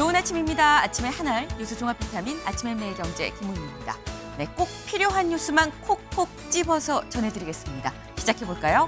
좋은 아침입니다. 아침의 하나를 뉴스 종합 비타민 아침의 매일경제 김우미입니다. 네, 꼭 필요한 뉴스만 콕콕 집어서 전해드리겠습니다. 시작해볼까요?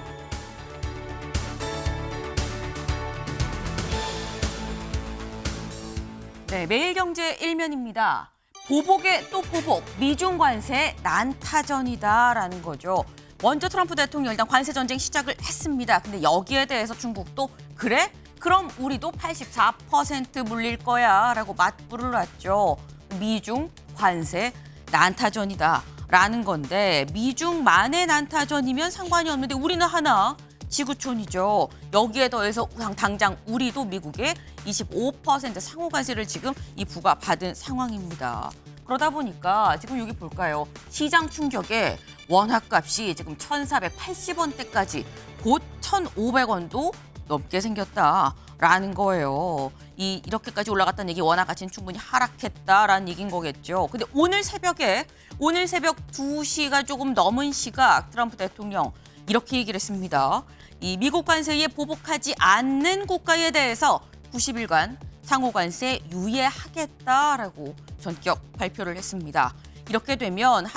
네, 매일경제 일면입니다. 보복에 또 보복, 미중 관세 난타전이다라는 거죠. 먼저 트럼프 대통령 일단 관세 전쟁 시작을 했습니다. 근데 여기에 대해서 중국도 그래? 그럼 우리도 84% 물릴 거야 라고 맞불을 놨죠. 미중 관세 난타전이다라는 건데 미중만의 난타전이면 상관이 없는데 우리는 하나 지구촌이죠. 여기에 더해서 당장 우리도 미국에 25% 상호 관세를 지금 이 부과받은 상황입니다. 그러다 보니까 지금 여기 볼까요? 시장 충격에 원화값이 지금 1,480원대까지 곧 1,500원도 넘게 생겼다라는 거예요. 이렇게까지 올라갔다는 얘기 원화 가치는 충분히 하락했다라는 얘기인 거겠죠. 근데 오늘 새벽 2시가 조금 넘은 시각 트럼프 대통령 이렇게 얘기를 했습니다. 이 미국 관세에 보복하지 않는 국가에 대해서 90일간 상호 관세 유예하겠다라고 전격 발표를 했습니다. 이렇게 되면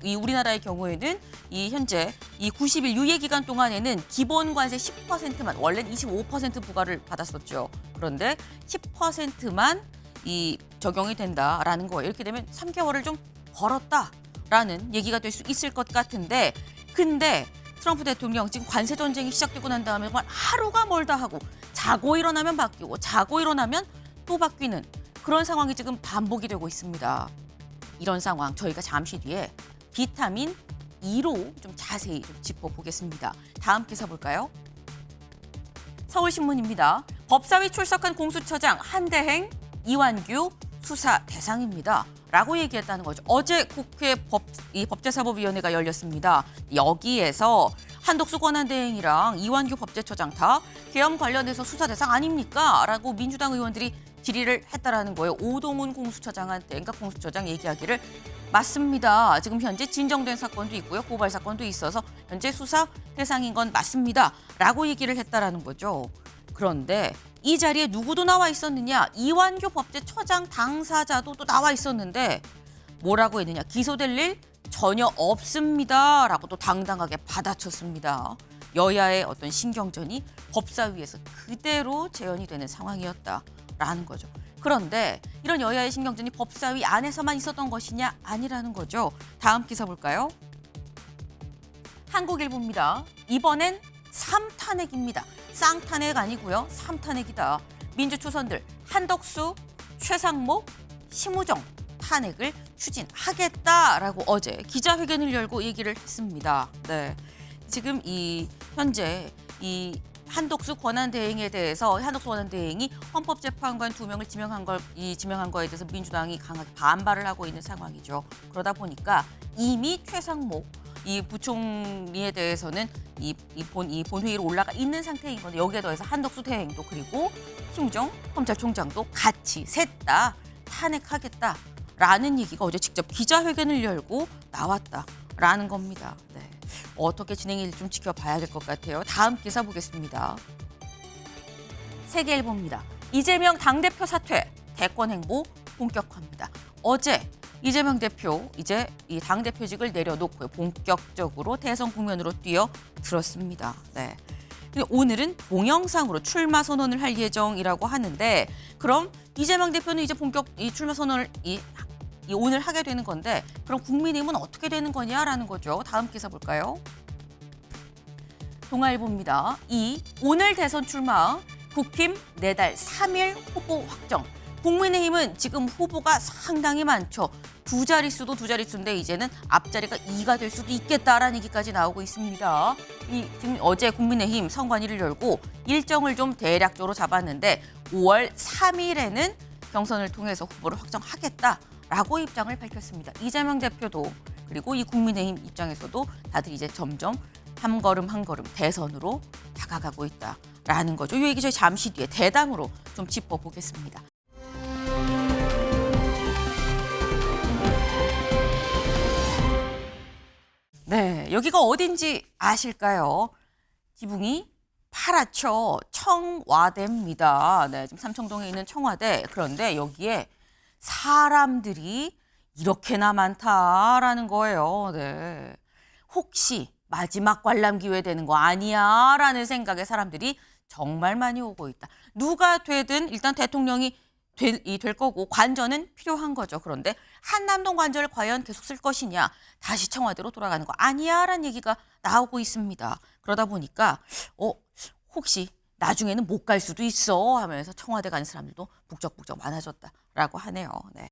우리나라의 경우에는 현재 90일 유예 기간 동안에는 기본 관세 10%만 원래는 25% 부과를 받았었죠. 그런데 10%만 적용이 된다라는 거예요. 이렇게 되면 3개월을 좀 벌었다라는 얘기가 될 수 있을 것 같은데 근데 트럼프 대통령 지금 관세 전쟁이 시작되고 난 다음에 정말 하루가 멀다 하고 자고 일어나면 바뀌고 자고 일어나면 또 바뀌는 그런 상황이 지금 반복이 되고 있습니다. 이런 상황 저희가 잠시 뒤에 비타민 E로 좀 자세히 좀 짚어보겠습니다. 다음 기사 볼까요? 서울신문입니다. 법사위 출석한 공수처장 한대행, 이완규 수사 대상입니다. 라고 얘기했다는 거죠. 어제 국회 법제사법위원회가 열렸습니다. 여기에서 한덕수 권한대행이랑 이완규 법제처장 다 계엄 관련해서 수사 대상 아닙니까? 라고 민주당 의원들이 질의를 했다라는 거예요. 오동훈 공수처장한테, 그러니까 공수처장 얘기하기를 맞습니다. 지금 현재 진정된 사건도 있고요. 고발 사건도 있어서 현재 수사 대상인 건 맞습니다. 라고 얘기를 했다라는 거죠. 그런데 이 자리에 누구도 나와 있었느냐? 이완규 법제처장 당사자도 또 나와 있었는데 뭐라고 했느냐? 기소될 일 전혀 없습니다. 라고 또 당당하게 받아쳤습니다. 여야의 어떤 신경전이 법사위에서 그대로 재현이 되는 상황이었다라는 거죠. 그런데 이런 여야의 신경전이 법사위 안에서만 있었던 것이냐? 아니라는 거죠. 다음 기사 볼까요? 한국일보입니다. 이번엔 3탄핵입니다. 쌍탄핵 아니고요. 3탄핵이다. 민주초선들 한덕수, 최상목, 심우정 탄핵을 추진하겠다라고 어제 기자회견을 열고 얘기를 했습니다. 네, 지금 현재 한덕수 권한대행에 대해서 한덕수 권한대행이 헌법재판관 2명을 지명한 거에 대해서 민주당이 강하게 반발을 하고 있는 상황이죠. 그러다 보니까 이미 최상목 부총리에 대해서는 본회의로 올라가 있는 상태인 건데 여기에 더해서 한덕수 대행도 그리고 심우정 검찰총장도 같이 셋 다 탄핵하겠다라는 얘기가 어제 직접 기자회견을 열고 나왔다라는 겁니다. 네. 어떻게 진행일지 좀 지켜봐야 될 것 같아요. 다음 기사 보겠습니다. 세계일보입니다. 이재명 당대표 사퇴, 대권 행보 본격화입니다. 어제 이재명 대표 이제 이 당대표직을 내려놓고 본격적으로 대선 국면으로 뛰어들었습니다. 네. 근데 오늘은 동영상으로 출마 선언을 할 예정이라고 하는데 그럼 이재명 대표는 이제 이 출마 선언을 오늘 하게 되는 건데 그럼 국민의힘은 어떻게 되는 거냐라는 거죠. 다음 기사 볼까요? 동아일보입니다. 오늘 대선 출마 국힘 내달 3일 후보 확정. 국민의힘은 지금 후보가 상당히 많죠. 두 자릿수인데 이제는 앞자리가 2가 될 수도 있겠다라는 얘기까지 나오고 있습니다. 지금 어제 국민의힘 선관위를 열고 일정을 좀 대략적으로 잡았는데 5월 3일에는 경선을 통해서 후보를 확정하겠다라고 입장을 밝혔습니다. 이재명 대표도 그리고 이 국민의힘 입장에서도 다들 이제 점점 한 걸음 한 걸음 대선으로 다가가고 있다라는 거죠. 이 얘기 저희 잠시 뒤에 대담으로 좀 짚어보겠습니다. 네, 여기가 어딘지 아실까요? 지붕이 파랗죠. 청와대입니다. 네, 지금 삼청동에 있는 청와대. 그런데 여기에 사람들이 이렇게나 많다라는 거예요. 네. 혹시 마지막 관람 기회 되는 거 아니야? 라는 생각에 사람들이 정말 많이 오고 있다. 누가 되든 일단 대통령이 될 거고 관저는 필요한 거죠. 그런데 한남동 관저를 과연 계속 쓸 것이냐, 다시 청와대로 돌아가는 거 아니야? 라는 얘기가 나오고 있습니다. 그러다 보니까 혹시 나중에는 못 갈 수도 있어 하면서 청와대 가는 사람들도 북적북적 많아졌다라고 하네요. 네.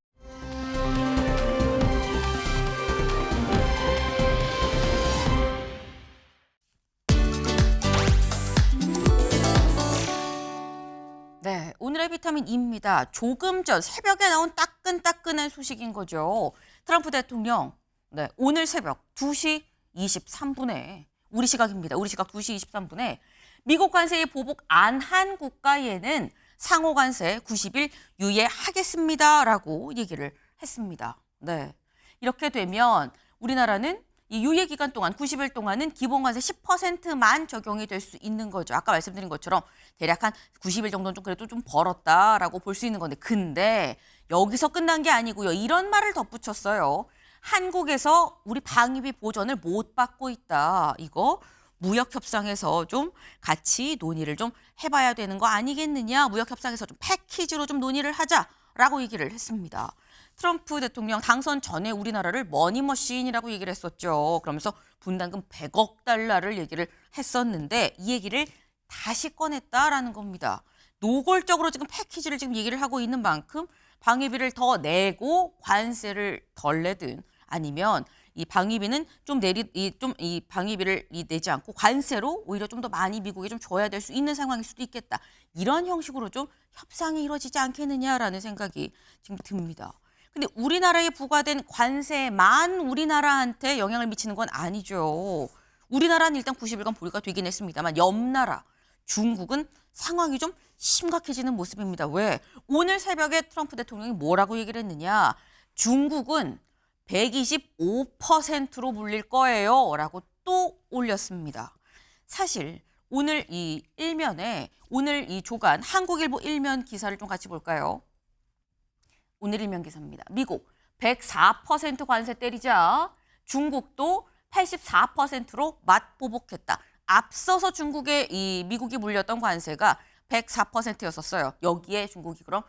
네, 오늘의 비타민 E입니다. 조금 전 새벽에 나온 따끈따끈한 소식인 거죠. 트럼프 대통령, 네, 오늘 새벽 2시 23분에, 우리 시각입니다. 우리 시각 2시 23분에 미국 관세의 보복 안 한 국가에는 상호 관세 90일 유예하겠습니다라고 얘기를 했습니다. 네, 이렇게 되면 우리나라는 이 유예 기간 동안 90일 동안은 기본 관세 10%만 적용이 될 수 있는 거죠. 아까 말씀드린 것처럼 대략 한 90일 정도는 좀 그래도 좀 벌었다라고 볼 수 있는 건데, 근데 여기서 끝난 게 아니고요. 이런 말을 덧붙였어요. 한국에서 우리 방위비 보전을 못 받고 있다. 이거 무역협상에서 좀 같이 논의를 좀 해봐야 되는 거 아니겠느냐. 무역협상에서 좀 패키지로 좀 논의를 하자라고 얘기를 했습니다. 트럼프 대통령 당선 전에 우리나라를 머니머신이라고 얘기를 했었죠. 그러면서 분담금 100억 달러를 얘기를 했었는데 이 얘기를 다시 꺼냈다라는 겁니다. 노골적으로 지금 패키지를 지금 얘기를 하고 있는 만큼 방위비를 더 내고 관세를 덜 내든, 아니면 이 방위비는 이 방위비를 내지 않고 관세로 오히려 좀 더 많이 미국에 좀 줘야 될 수 있는 상황일 수도 있겠다. 이런 형식으로 좀 협상이 이루어지지 않겠느냐라는 생각이 지금 듭니다. 근데 우리나라에 부과된 관세만 우리나라한테 영향을 미치는 건 아니죠. 우리나라는 일단 90일간 보류가 되긴 했습니다만 옆나라 중국은 상황이 좀 심각해지는 모습입니다. 왜? 오늘 새벽에 트럼프 대통령이 뭐라고 얘기를 했느냐. 중국은 125%로 물릴 거예요 라고 또 올렸습니다. 사실 오늘 이 일면에, 오늘 이 조간 한국일보 일면 기사를 좀 같이 볼까요? 오늘 일면 기사입니다. 미국 104% 관세 때리자 중국도 84%로 맞보복했다. 앞서서 미국이 물렸던 관세가 104%였었어요. 여기에 중국이 그럼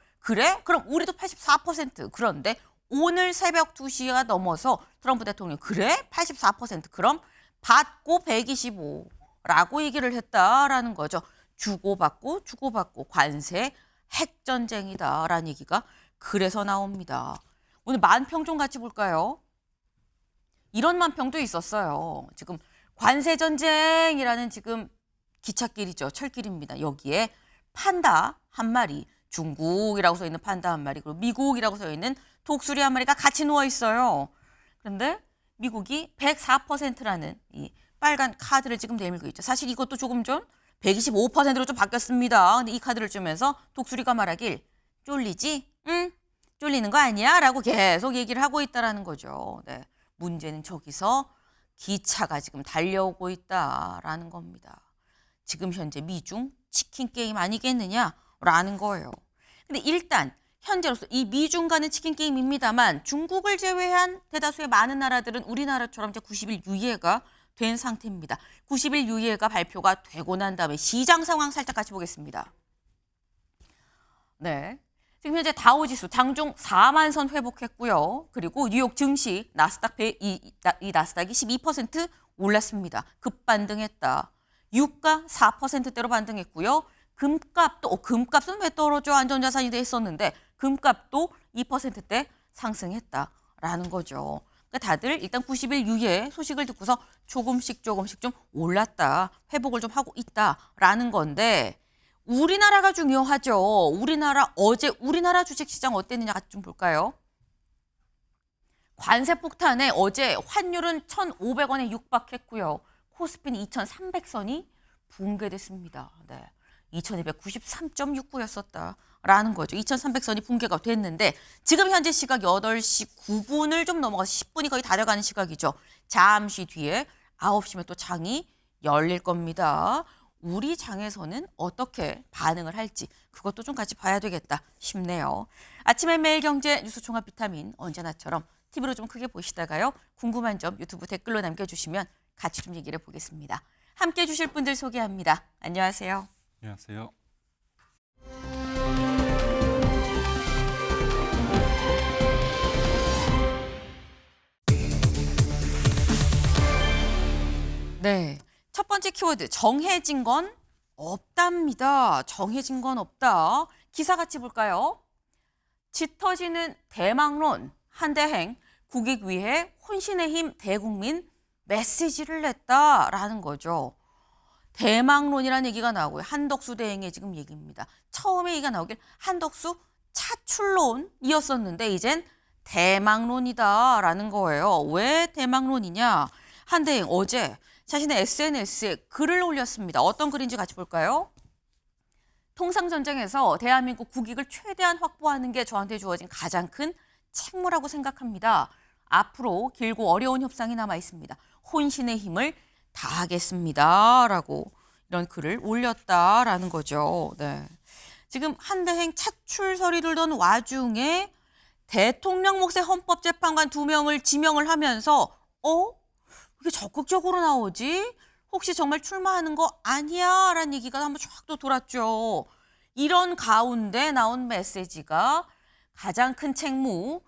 우리도 84%. 그런데 오늘 새벽 2시가 넘어서 트럼프 대통령 84%. 그럼 받고 125라고 얘기를 했다라는 거죠. 주고받고 관세 핵전쟁이다라는 얘기가 그래서 나옵니다. 오늘 만평 좀 같이 볼까요? 이런 만평도 있었어요. 지금 관세전쟁이라는 지금 기찻길이죠. 철길입니다. 여기에 판다 한 마리, 중국이라고 써 있는 판다 한 마리, 그리고 미국이라고 써 있는 독수리 한 마리가 같이 누워 있어요. 그런데 미국이 104%라는 이 빨간 카드를 지금 내밀고 있죠. 사실 이것도 조금 전 125%로 좀 바뀌었습니다. 근데 이 카드를 주면서 독수리가 말하길, 쫄리지? 응? 쫄리는 거 아니야? 라고 계속 얘기를 하고 있다라는 거죠. 네. 문제는 저기서 기차가 지금 달려오고 있다라는 겁니다. 지금 현재 미중 치킨 게임 아니겠느냐라는 거예요. 근데 일단 현재로서 이 미중 간의 치킨 게임입니다만 중국을 제외한 대다수의 많은 나라들은 우리나라처럼 이제 90일 유예가 된 상태입니다. 90일 유예가 발표가 되고 난 다음에 시장 상황 살짝 같이 보겠습니다. 네. 지금 현재 다우지수 장중 4만 선 회복했고요. 그리고 뉴욕 증시 이 나스닥이 12% 올랐습니다. 급반등했다. 유가 4%대로 반등했고요. 금값은 왜 떨어져? 안전자산이 돼 있었는데 금값도 2%대 상승했다라는 거죠. 그러니까 다들 일단 90일 유예 소식을 듣고서 조금씩 좀 올랐다, 회복을 좀 하고 있다라는 건데, 우리나라가 중요하죠. 어제 우리나라 주식시장 어땠느냐 같이 좀 볼까요? 관세 폭탄에 어제 환율은 1,500원에 육박했고요. 코스피는 2,300선이 붕괴됐습니다. 네. 2,293.69였었다라는 거죠. 2,300선이 붕괴가 됐는데 지금 현재 시각 8시 9분을 좀 넘어가서 10분이 거의 다 돼가는 시각이죠. 잠시 뒤에 9시면 또 장이 열릴 겁니다. 우리 장에서는 어떻게 반응을 할지 그것도 좀 같이 봐야 되겠다 싶네요. 아침에 매일경제 뉴스 종합 비타민 언제나처럼 TV로 좀 크게 보시다가요. 궁금한 점 유튜브 댓글로 남겨주시면 같이 좀 얘기를 해보겠습니다. 함께해 주실 분들 소개합니다. 안녕하세요. 안녕하세요. 네, 첫 번째 키워드 정해진 건 없답니다. 정해진 건 없다. 기사 같이 볼까요? 짙어지는 대망론 한대행 국익 위해 혼신의 힘 대국민 메시지를 냈다라는 거죠. 대망론이라는 얘기가 나오고요. 한덕수 대행의 지금 얘기입니다. 처음에 얘기가 나오길 한덕수 차출론이었었는데 이젠 대망론이다라는 거예요. 왜 대망론이냐? 한대행 어제 자신의 SNS에 글을 올렸습니다. 어떤 글인지 같이 볼까요? 통상전쟁에서 대한민국 국익을 최대한 확보하는 게 저한테 주어진 가장 큰 책무라고 생각합니다. 앞으로 길고 어려운 협상이 남아 있습니다. 혼신의 힘을 다하겠습니다. 라고 이런 글을 올렸다라는 거죠. 네. 지금 한대행 차출설이 돌던 와중에 대통령 몫의 헌법재판관 2명을 지명을 하면서 이게 적극적으로 나오지? 혹시 정말 출마하는 거 아니야? 라는 얘기가 한번 쫙 또 돌았죠. 이런 가운데 나온 메시지가 가장 큰 책무,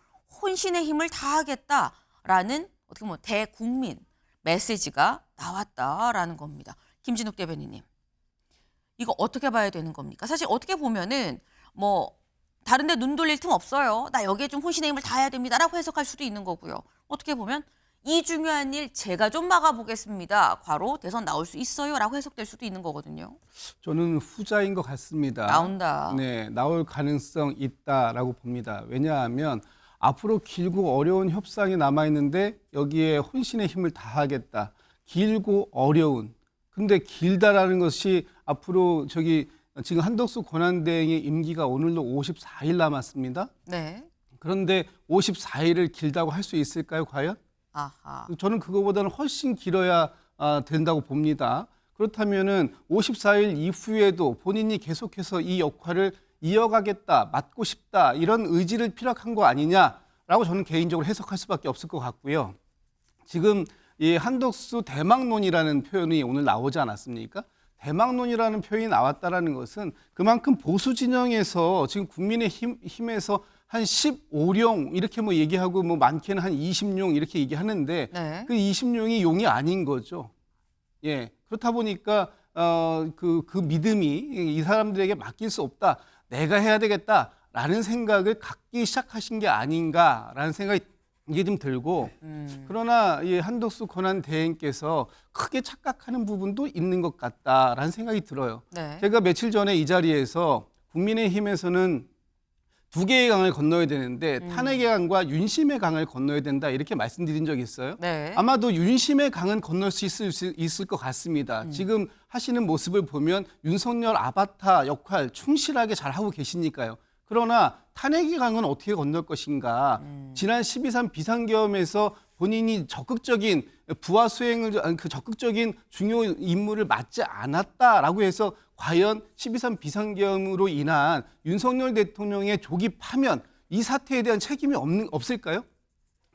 혼신의 힘을 다하겠다라는 어떻게 보면 대국민 메시지가 나왔다라는 겁니다. 김진욱 대변인님, 이거 어떻게 봐야 되는 겁니까? 사실 어떻게 보면은 다른 데 눈 돌릴 틈 없어요. 나 여기에 좀 혼신의 힘을 다해야 됩니다라고 해석할 수도 있는 거고요. 어떻게 보면 이 중요한 일 제가 좀 막아보겠습니다. 과로 대선 나올 수 있어요라고 해석될 수도 있는 거거든요. 저는 후자인 것 같습니다. 나온다. 네, 나올 가능성 있다라고 봅니다. 왜냐하면 앞으로 길고 어려운 협상이 남아있는데 여기에 혼신의 힘을 다하겠다. 길고 어려운. 근데 길다라는 것이 앞으로 지금 한덕수 권한대행의 임기가 오늘로 54일 남았습니다. 네. 그런데 54일을 길다고 할 수 있을까요, 과연? 아하. 저는 그거보다는 훨씬 길어야 된다고 봅니다. 그렇다면은 54일 이후에도 본인이 계속해서 이 역할을 이어가겠다, 맡고 싶다 이런 의지를 피력한 거 아니냐라고 저는 개인적으로 해석할 수밖에 없을 것 같고요. 지금 이 한덕수 대망론이라는 표현이 오늘 나오지 않았습니까? 대망론이라는 표현이 나왔다라는 것은 그만큼 보수 진영에서 지금 국민의힘에서 한 15룡 이렇게 얘기하고 많게는 한 20룡 이렇게 얘기하는데 네. 그 20룡이 용이 아닌 거죠. 예. 그렇다 보니까 그 믿음이 이 사람들에게 맡길 수 없다. 내가 해야 되겠다라는 생각을 갖기 시작하신 게 아닌가라는 생각이 이게 좀 들고 그러나 이 한덕수 권한대행께서 크게 착각하는 부분도 있는 것 같다라는 생각이 들어요. 네. 제가 며칠 전에 이 자리에서 국민의힘에서는 두 개의 강을 건너야 되는데 탄핵의 강과 윤심의 강을 건너야 된다 이렇게 말씀드린 적이 있어요. 네. 아마도 윤심의 강은 건널 수 있을 것 같습니다. 지금 하시는 모습을 보면 윤석열 아바타 역할 충실하게 잘하고 계시니까요. 그러나 탄핵의 강은 어떻게 건널 것인가. 지난 12.3 비상계엄에서 본인이 적극적인 부하 수행을 적극적인 중요 임무를 맡지 않았다라고 해서 과연 12.3 비상계엄으로 인한 윤석열 대통령의 조기 파면 이 사태에 대한 책임이 없을까요?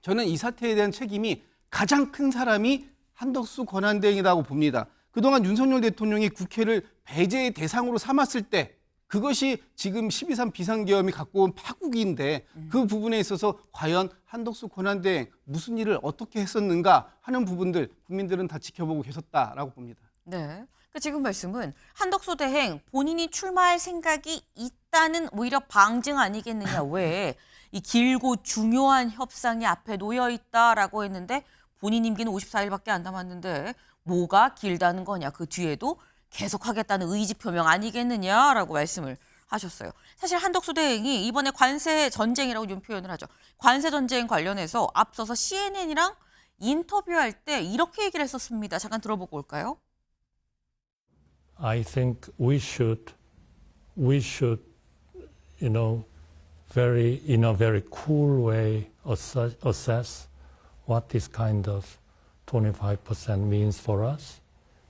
저는 이 사태에 대한 책임이 가장 큰 사람이 한덕수 권한대행이라고 봅니다. 그동안 윤석열 대통령이 국회를 배제의 대상으로 삼았을 때 그것이 지금 12.3 비상계엄이 갖고 온 파국인데 그 부분에 있어서 과연 한덕수 권한대행 무슨 일을 어떻게 했었는가 하는 부분들 국민들은 다 지켜보고 계셨다라고 봅니다. 네. 지금 말씀은 한덕수 대행 본인이 출마할 생각이 있다는 오히려 방증 아니겠느냐. 왜? 이 길고 중요한 협상이 앞에 놓여 있다라고 했는데 본인 임기는 54일밖에 안 남았는데 뭐가 길다는 거냐. 그 뒤에도 계속하겠다는 의지 표명 아니겠느냐라고 말씀을 하셨어요. 사실 한덕수 대행이 이번에 관세 전쟁이라고 좀 표현을 하죠. 관세 전쟁 관련해서 앞서서 CNN이랑 인터뷰할 때 이렇게 얘기를 했었습니다. 잠깐 들어보고 올까요? I think we should, in a very cool way assess what this kind of 25% means for us,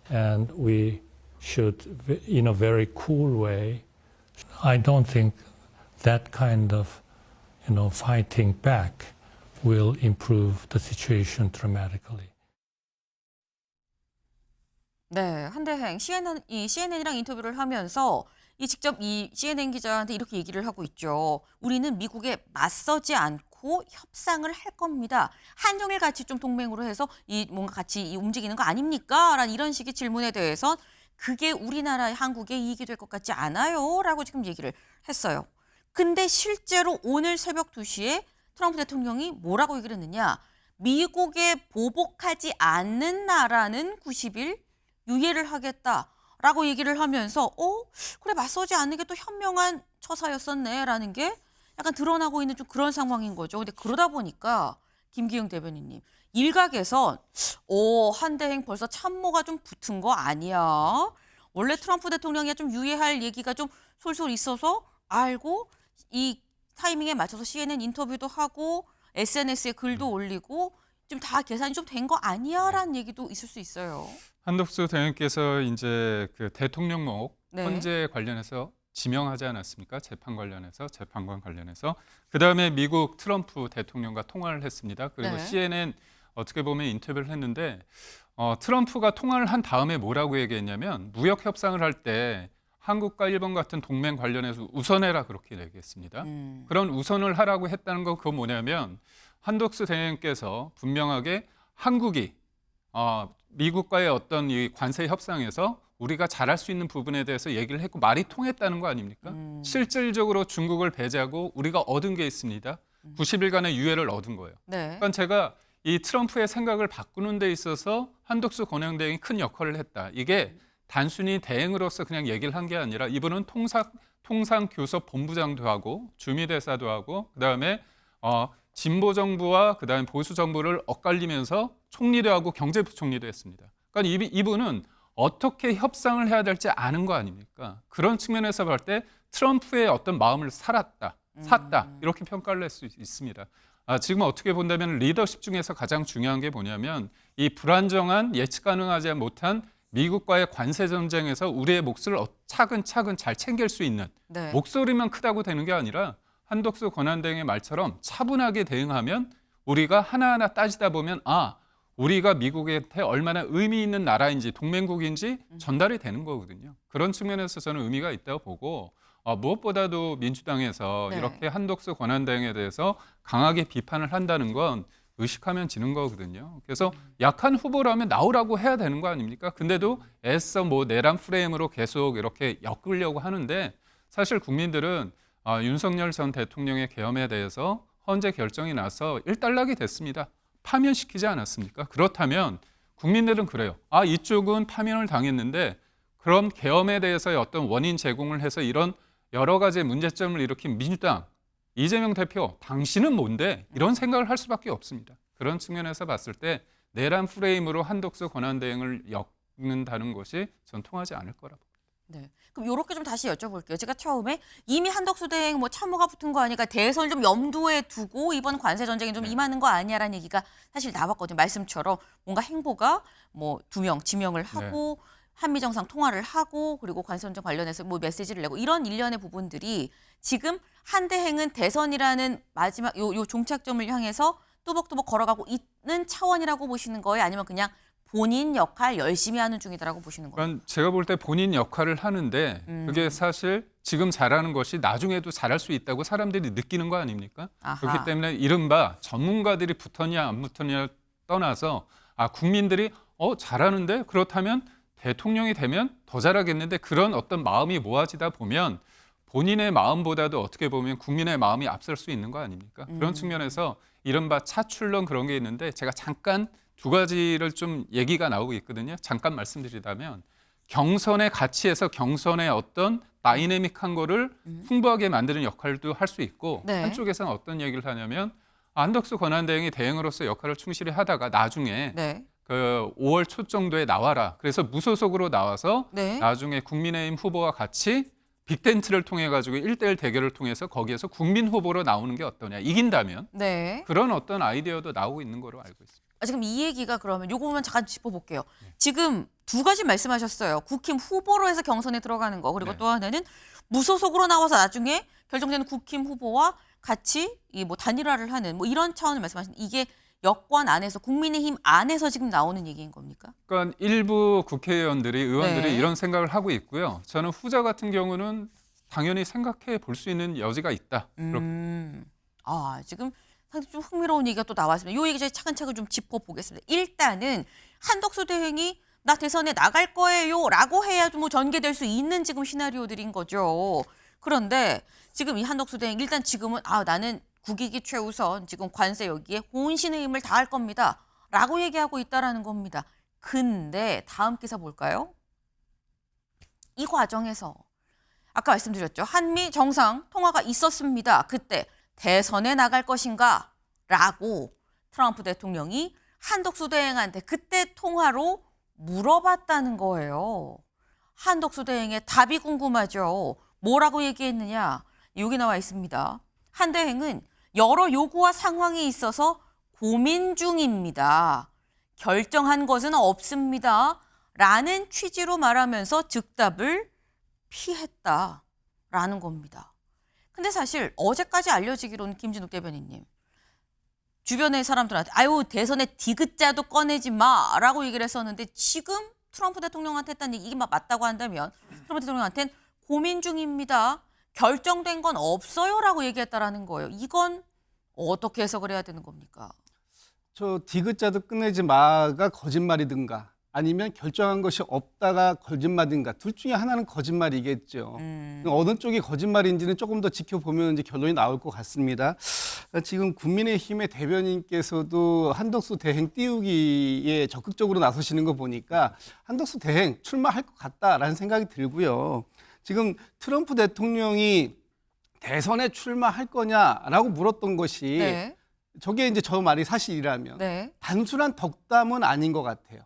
and we should, in a very cool way, I don't think that kind of, fighting back will improve the situation dramatically. 네, 한대행 CNN이랑 인터뷰를 하면서 직접 이 CNN 기자한테 이렇게 얘기를 하고 있죠. 우리는 미국에 맞서지 않고 협상을 할 겁니다. 한중일 같이 좀 동맹으로 해서 뭔가 같이 움직이는 거 아닙니까? 라는 이런 식의 질문에 대해선 그게 우리나라 한국에 이익이 될 것 같지 않아요? 라고 지금 얘기를 했어요. 근데 실제로 오늘 새벽 2시에 트럼프 대통령이 뭐라고 얘기를 했느냐? 미국에 보복하지 않는 나라는 90일 유예를 하겠다라고 얘기를 하면서 그래 맞서지 않는 게 또 현명한 처사였었네라는 게 약간 드러나고 있는 좀 그런 상황인 거죠. 근데 그러다 보니까 김기영 대변인님 일각에선 한대행 벌써 참모가 좀 붙은 거 아니야? 원래 트럼프 대통령이 좀 유예할 얘기가 좀 솔솔 있어서 알고 이 타이밍에 맞춰서 CNN 인터뷰도 하고 SNS에 글도 올리고 좀 다 계산이 좀 된 거 아니야라는 얘기도 있을 수 있어요. 한덕수 대행께서 이제 그 대통령목 네. 헌재 관련해서 지명하지 않았습니까? 재판 관련해서, 재판관 관련해서. 그다음에 미국 트럼프 대통령과 통화를 했습니다. 그리고 네. CNN 어떻게 보면 인터뷰를 했는데 트럼프가 통화를 한 다음에 뭐라고 얘기했냐면 무역 협상을 할 때 한국과 일본 같은 동맹 관련해서 우선해라 그렇게 얘기했습니다. 그런 우선을 하라고 했다는 건 그건 뭐냐면 한덕수 대행께서 분명하게 한국이 미국과의 어떤 이 관세 협상에서 우리가 잘할 수 있는 부분에 대해서 얘기를 했고 말이 통했다는 거 아닙니까? 실질적으로 중국을 배제하고 우리가 얻은 게 있습니다. 90일간의 유예를 얻은 거예요. 네. 그러니까 제가 이 트럼프의 생각을 바꾸는 데 있어서 한덕수 권영대행이 큰 역할을 했다. 이게 단순히 대행으로서 그냥 얘기를 한 게 아니라 이분은 통상교섭 본부장도 하고 주미대사도 하고 그다음에 진보 정부와 그다음에 보수 정부를 엇갈리면서 총리도 하고 경제부총리도 했습니다. 그러니까 이분은 어떻게 협상을 해야 될지 아는 거 아닙니까? 그런 측면에서 볼 때 트럼프의 어떤 마음을 샀다 이렇게 평가를 할 수 있습니다. 지금 어떻게 본다면 리더십 중에서 가장 중요한 게 뭐냐면 이 불안정한 예측 가능하지 못한 미국과의 관세 전쟁에서 우리의 몫을 차근차근 잘 챙길 수 있는 네. 목소리만 크다고 되는 게 아니라 한덕수 권한대행의 말처럼 차분하게 대응하면 우리가 하나하나 따지다 보면 우리가 미국한테 얼마나 의미 있는 나라인지 동맹국인지 전달이 되는 거거든요. 그런 측면에서 저는 의미가 있다고 보고 무엇보다도 민주당에서 네. 이렇게 한덕수 권한대행에 대해서 강하게 비판을 한다는 건 의식하면 지는 거거든요. 그래서 약한 후보라면 나오라고 해야 되는 거 아닙니까? 근데도 애써 내란 프레임으로 계속 이렇게 엮으려고 하는데 사실 국민들은 윤석열 전 대통령의 계엄에 대해서 헌재 결정이 나서 일단락이 됐습니다. 파면시키지 않았습니까? 그렇다면 국민들은 그래요. 이쪽은 파면을 당했는데 그럼 계엄에 대해서의 어떤 원인 제공을 해서 이런 여러 가지의 문제점을 일으킨 민주당 이재명 대표, 당신은 뭔데? 이런 생각을 할 수밖에 없습니다. 그런 측면에서 봤을 때 내란 프레임으로 한덕수 권한대행을 엮는다는 것이 전 통하지 않을 거라고. 네. 그럼 이렇게 좀 다시 여쭤볼게요. 제가 처음에 이미 한덕수 대행 참모가 붙은 거 아니까 대선을 좀 염두에 두고 이번 관세 전쟁에 좀 임하는 거 아니야라는 얘기가 사실 나왔거든요. 말씀처럼 뭔가 행보가 2명 지명을 하고 한미 정상 통화를 하고 그리고 관세 전쟁 관련해서 메시지를 내고 이런 일련의 부분들이 지금 한대행은 대선이라는 마지막 요 종착점을 향해서 뚜벅뚜벅 걸어가고 있는 차원이라고 보시는 거예요? 아니면 그냥 본인 역할 열심히 하는 중이다라고 보시는 거예요? 그러니까 제가 볼 때 본인 역할을 하는데 그게 사실 지금 잘하는 것이 나중에도 잘할 수 있다고 사람들이 느끼는 거 아닙니까? 아하. 그렇기 때문에 이른바 전문가들이 붙었냐 안 붙었냐 떠나서 국민들이 잘하는데 그렇다면 대통령이 되면 더 잘하겠는데 그런 어떤 마음이 모아지다 보면 본인의 마음보다도 어떻게 보면 국민의 마음이 앞설 수 있는 거 아닙니까? 그런 측면에서 이른바 차출론 그런 게 있는데 제가 잠깐 두 가지를 좀 얘기가 나오고 있거든요. 잠깐 말씀드리자면 경선의 가치에서 경선의 어떤 다이내믹한 거를 풍부하게 만드는 역할도 할 수 있고 네. 한쪽에서는 어떤 얘기를 하냐면 한덕수 권한대행이 대행으로서 역할을 충실히 하다가 나중에 네. 그 5월 초 정도에 나와라. 그래서 무소속으로 나와서 네. 나중에 국민의힘 후보와 같이 빅텐트를 통해 가지고 1대1 대결을 통해서 거기에서 국민 후보로 나오는 게 어떠냐. 이긴다면 네. 그런 어떤 아이디어도 나오고 있는 거로 알고 있습니다. 지금 이 얘기가 그러면 요거만 잠깐 짚어볼게요. 지금 두 가지 말씀하셨어요. 국힘 후보로 해서 경선에 들어가는 거, 그리고 네. 또 하나는 무소속으로 나와서 나중에 결정되는 국힘 후보와 같이 이 뭐 단일화를 하는 뭐 이런 차원을 말씀하시는, 이게 여권 안에서, 국민의힘 안에서 지금 나오는 얘기인 겁니까? 그러니까 일부 의원들이 네. 이런 생각을 하고 있고요. 저는 후자 같은 경우는 당연히 생각해 볼 수 있는 여지가 있다. 지금 상당히 좀 흥미로운 얘기가 또 나왔습니다. 이 얘기 제가 차근차근 좀 짚어보겠습니다. 일단은 한덕수 대행이 나 대선에 나갈 거예요 라고 해야 좀 뭐 전개될 수 있는 지금 시나리오들인 거죠. 그런데 지금 이 한덕수 대행 일단 지금은 나는 국익이 최우선, 지금 관세 여기에 혼신의 힘을 다할 겁니다 라고 얘기하고 있다라는 겁니다. 근데 다음 기사 볼까요? 이 과정에서 아까 말씀드렸죠. 한미 정상 통화가 있었습니다. 그때 대선에 나갈 것인가? 라고 트럼프 대통령이 한덕수 대행한테 그때 통화로 물어봤다는 거예요. 한덕수 대행의 답이 궁금하죠. 뭐라고 얘기했느냐? 여기 나와 있습니다. 한 대행은 여러 요구와 상황이 있어서 고민 중입니다. 결정한 것은 없습니다. 라는 취지로 말하면서 즉답을 피했다라는 겁니다. 근데 사실 어제까지 알려지기로는 김진욱 대변인님, 주변의 사람들한테 대선에 디귿자도 꺼내지 마라고 얘기를 했었는데, 지금 트럼프 대통령한테 했다는 얘기, 이게 맞다고 한다면 트럼프 대통령한테는 고민 중입니다, 결정된 건 없어요라고 얘기했다라는 거예요. 이건 어떻게 해석을 해야 되는 겁니까? 저 디귿자도 끝내지 마가 거짓말이든가 아니면 결정한 것이 없다가 거짓말인가, 둘 중에 하나는 거짓말이겠죠. 어느 쪽이 거짓말인지는 조금 더 지켜보면 이제 결론이 나올 것 같습니다. 지금 국민의힘의 대변인께서도 한덕수 대행 띄우기에 적극적으로 나서시는 거 보니까 한덕수 대행 출마할 것 같다라는 생각이 들고요. 지금 트럼프 대통령이 대선에 출마할 거냐라고 물었던 것이 네. 저게 이제 저 말이 사실이라면 네. 단순한 덕담은 아닌 것 같아요.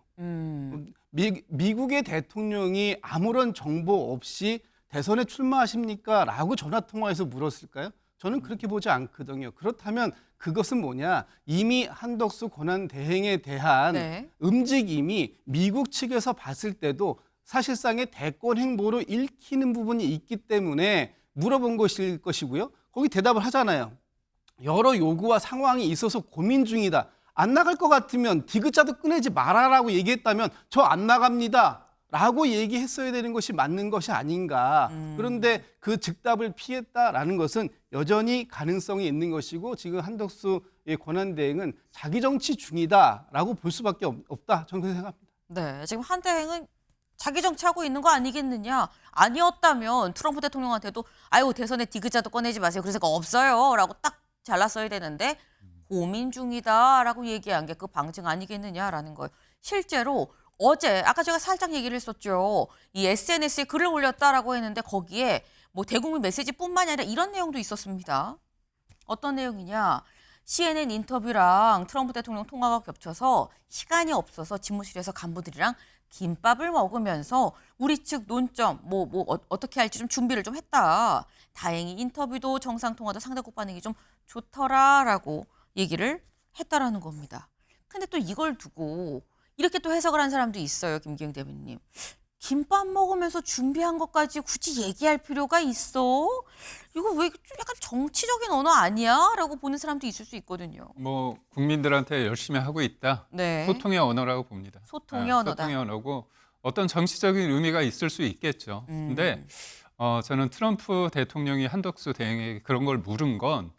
미국의 대통령이 아무런 정보 없이 대선에 출마하십니까? 라고 전화통화해서 물었을까요? 저는 그렇게 보지 않거든요. 그렇다면 그것은 뭐냐? 이미 한덕수 권한대행에 대한 네. 움직임이 미국 측에서 봤을 때도 사실상의 대권 행보로 읽히는 부분이 있기 때문에 물어본 것일 것이고요. 거기 대답을 하잖아요. 여러 요구와 상황이 있어서 고민 중이다. 안 나갈 것 같으면 디귿자도 꺼내지 말아라고 얘기했다면 저 안 나갑니다 라고 얘기했어야 되는 것이 맞는 것이 아닌가. 그런데 그 즉답을 피했다라는 것은 여전히 가능성이 있는 것이고, 지금 한덕수의 권한대행은 자기 정치 중이다라고 볼 수밖에 없다. 저는 그렇게 생각합니다. 네, 지금 한 대행은 자기 정치하고 있는 거 아니겠느냐? 아니었다면 트럼프 대통령한테도 대선에 디귿자도 꺼내지 마세요, 그래서 그거 없어요 라고 딱 잘랐어야 되는데, 고민 중이다라고 얘기한 게 그 방증 아니겠느냐라는 거예요. 실제로 어제 아까 제가 살짝 얘기를 했었죠. 이 SNS에 글을 올렸다라고 했는데 거기에 뭐 대국민 메시지뿐만이 아니라 이런 내용도 있었습니다. 어떤 내용이냐? CNN 인터뷰랑 트럼프 대통령 통화가 겹쳐서 시간이 없어서 집무실에서 간부들이랑 김밥을 먹으면서 우리 측 논점 어떻게 할지 좀 준비를 좀 했다. 다행히 인터뷰도 정상 통화도 상대국 반응이 좀 좋더라라고 얘기를 했다라는 겁니다. 근데 또 이걸 두고 이렇게 또 해석을 한 사람도 있어요, 김기영 대변인님. 김밥 먹으면서 준비한 것까지 굳이 얘기할 필요가 있어? 이거 왜 좀 약간 정치적인 언어 아니야? 라고 보는 사람도 있을 수 있거든요. 뭐 국민들한테 열심히 하고 있다. 네. 소통의 언어라고 봅니다. 소통의 언어다. 소통의 언어고 어떤 정치적인 의미가 있을 수 있겠죠. 근데 저는 트럼프 대통령이 한덕수 대행에게 그런 걸 물은 건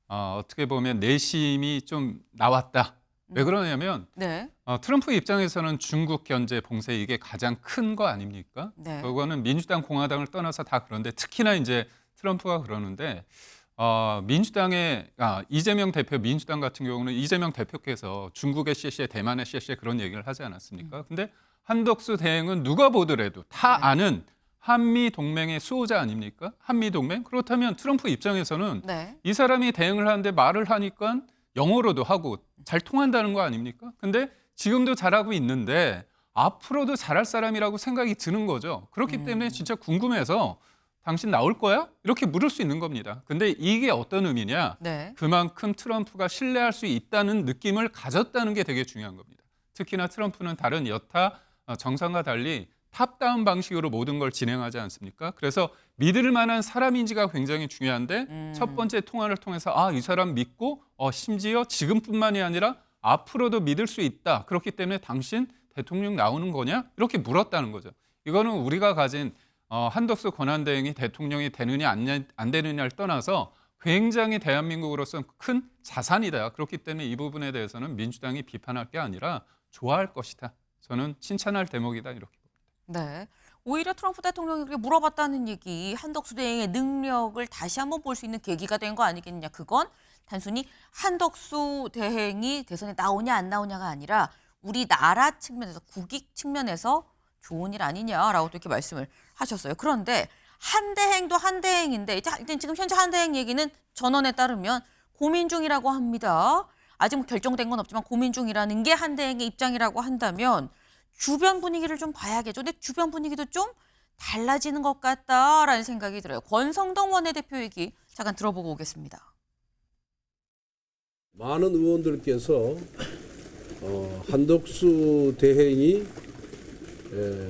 어떻게 보면 내심이 좀 나왔다. 왜 그러냐면 네. 트럼프 입장에서는 중국 견제 봉쇄 이게 가장 큰 거 아닙니까? 네. 그거는 민주당, 공화당을 떠나서 다 그런데 특히나 이제 트럼프가 그러는데 민주당의 이재명 대표 민주당 같은 경우는 이재명 대표께서 중국의 CC에 대만의 CC에 그런 얘기를 하지 않았습니까? 근데 한덕수 대행은 누가 보더라도 다 아는 한미 동맹의 수호자 아닙니까? 한미 동맹? 그렇다면 트럼프 입장에서는 네. 이 사람이 대응을 하는데 말을 하니까 영어로도 하고 잘 통한다는 거 아닙니까? 근데 지금도 잘하고 있는데 앞으로도 잘할 사람이라고 생각이 드는 거죠. 그렇기 때문에 진짜 궁금해서 당신 나올 거야? 이렇게 물을 수 있는 겁니다. 근데 이게 어떤 의미냐? 네. 그만큼 트럼프가 신뢰할 수 있다는 느낌을 가졌다는 게 되게 중요한 겁니다. 특히나 트럼프는 다른 여타 정상과 달리 탑다운 방식으로 모든 걸 진행하지 않습니까? 그래서 믿을 만한 사람인지가 굉장히 중요한데 첫 번째 통화를 통해서 이 사람 믿고 심지어 지금뿐만이 아니라 앞으로도 믿을 수 있다. 그렇기 때문에 당신 대통령 나오는 거냐? 이렇게 물었다는 거죠. 이거는 우리가 가진 한덕수 권한대행이 대통령이 되느냐 안 되느냐를 떠나서 굉장히 대한민국으로서는 큰 자산이다. 그렇기 때문에 이 부분에 대해서는 민주당이 비판할 게 아니라 좋아할 것이다. 저는 칭찬할 대목이다. 이렇게. 네. 오히려 트럼프 대통령이 그렇게 물어봤다는 얘기, 한덕수 대행의 능력을 다시 한번 볼 수 있는 계기가 된 거 아니겠느냐. 그건 단순히 한덕수 대행이 대선에 나오냐 안 나오냐가 아니라 우리나라 측면에서, 국익 측면에서 좋은 일 아니냐라고 또 이렇게 말씀을 하셨어요. 그런데 한대행도 한대행인데 일단 지금 현재 한대행 얘기는 전원에 따르면 고민 중이라고 합니다. 아직 뭐 결정된 건 없지만 고민 중이라는 게 한대행의 입장이라고 한다면 주변 분위기를 좀 봐야겠죠. 근데 주변 분위기도 좀 달라지는 것 같다라는 생각이 들어요. 권성동 원내대표 얘기 잠깐 들어보고 오겠습니다. 많은 의원들께서 한덕수 대행이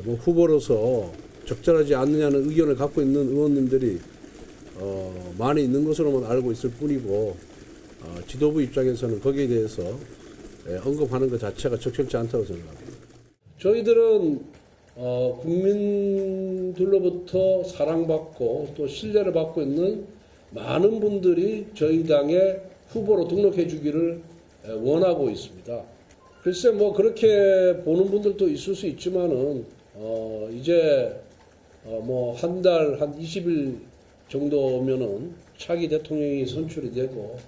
뭐 후보로서 적절하지 않느냐는 의견을 갖고 있는 의원님들이 많이 있는 것으로만 알고 있을 뿐이고 지도부 입장에서는 거기에 대해서 언급하는 것 자체가 적절치 않다고 생각합니다. 저희들은 국민들로부터 사랑받고 또 신뢰를 받고 있는 많은 분들이 저희 당의 후보로 등록해 주기를 원하고 있습니다. 글쎄 뭐 그렇게 보는 분들도 있을 수 있지만은 이제 뭐 한 달, 한 20일 정도면은 차기 대통령이 선출이 되고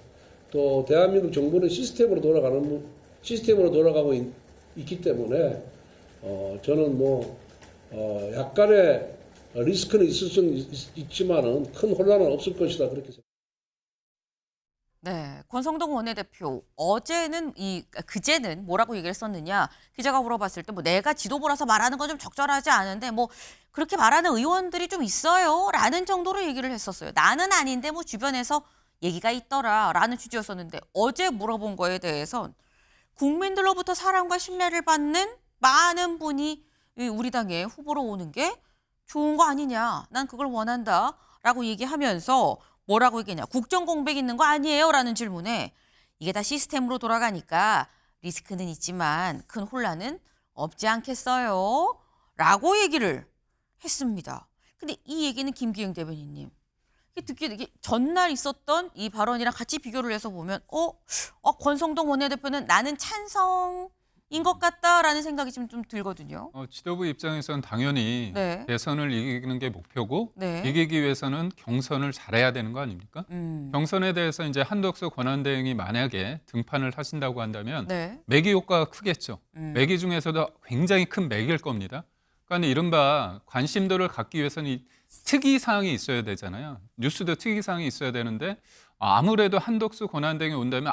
또 대한민국 정부는 시스템으로 돌아가고 있기 때문에 저는 뭐 약간의 리스크는 있을 수는 있지만은 큰 혼란은 없을 것이다 그렇게 생각합니다. 네, 권성동 원내대표 그제는 뭐라고 얘기를 썼느냐? 기자가 물어봤을 때 뭐 내가 지도부라서 말하는 건 좀 적절하지 않은데 뭐 그렇게 말하는 의원들이 좀 있어요라는 정도로 얘기를 했었어요. 나는 아닌데 뭐 주변에서 얘기가 있더라라는 취지였었는데 어제 물어본 거에 대해선 국민들로부터 사랑과 신뢰를 받는 많은 분이 우리 당의 후보로 오는 게 좋은 거 아니냐? 난 그걸 원한다라고 얘기하면서. 뭐라고 얘기했냐. 국정 공백 있는 거 아니에요? 라는 질문에 이게 다 시스템으로 돌아가니까 리스크는 있지만 큰 혼란은 없지 않겠어요? 라고 얘기를 했습니다. 근데 이 얘기는 김기영 대변인님. 이게 전날 있었던 이 발언이랑 같이 비교를 해서 보면 권성동 원내대표는 나는 찬성인 것 같다라는 생각이 좀 들거든요. 지도부 입장에서는 당연히 네. 대선을 이기는 게 목표고 네. 이기기 위해서는 경선을 잘해야 되는 거 아닙니까? 경선에 대해서 이제 한덕수 권한대행이 만약에 등판을 하신다고 한다면 네. 매기 효과가 크겠죠. 매기 중에서도 굉장히 큰 매기일 겁니다. 그러니까 이른바 관심도를 갖기 위해서는 이 특이사항이 있어야 되잖아요. 뉴스도 특이사항이 있어야 되는데 아무래도 한덕수 권한대행이 온다면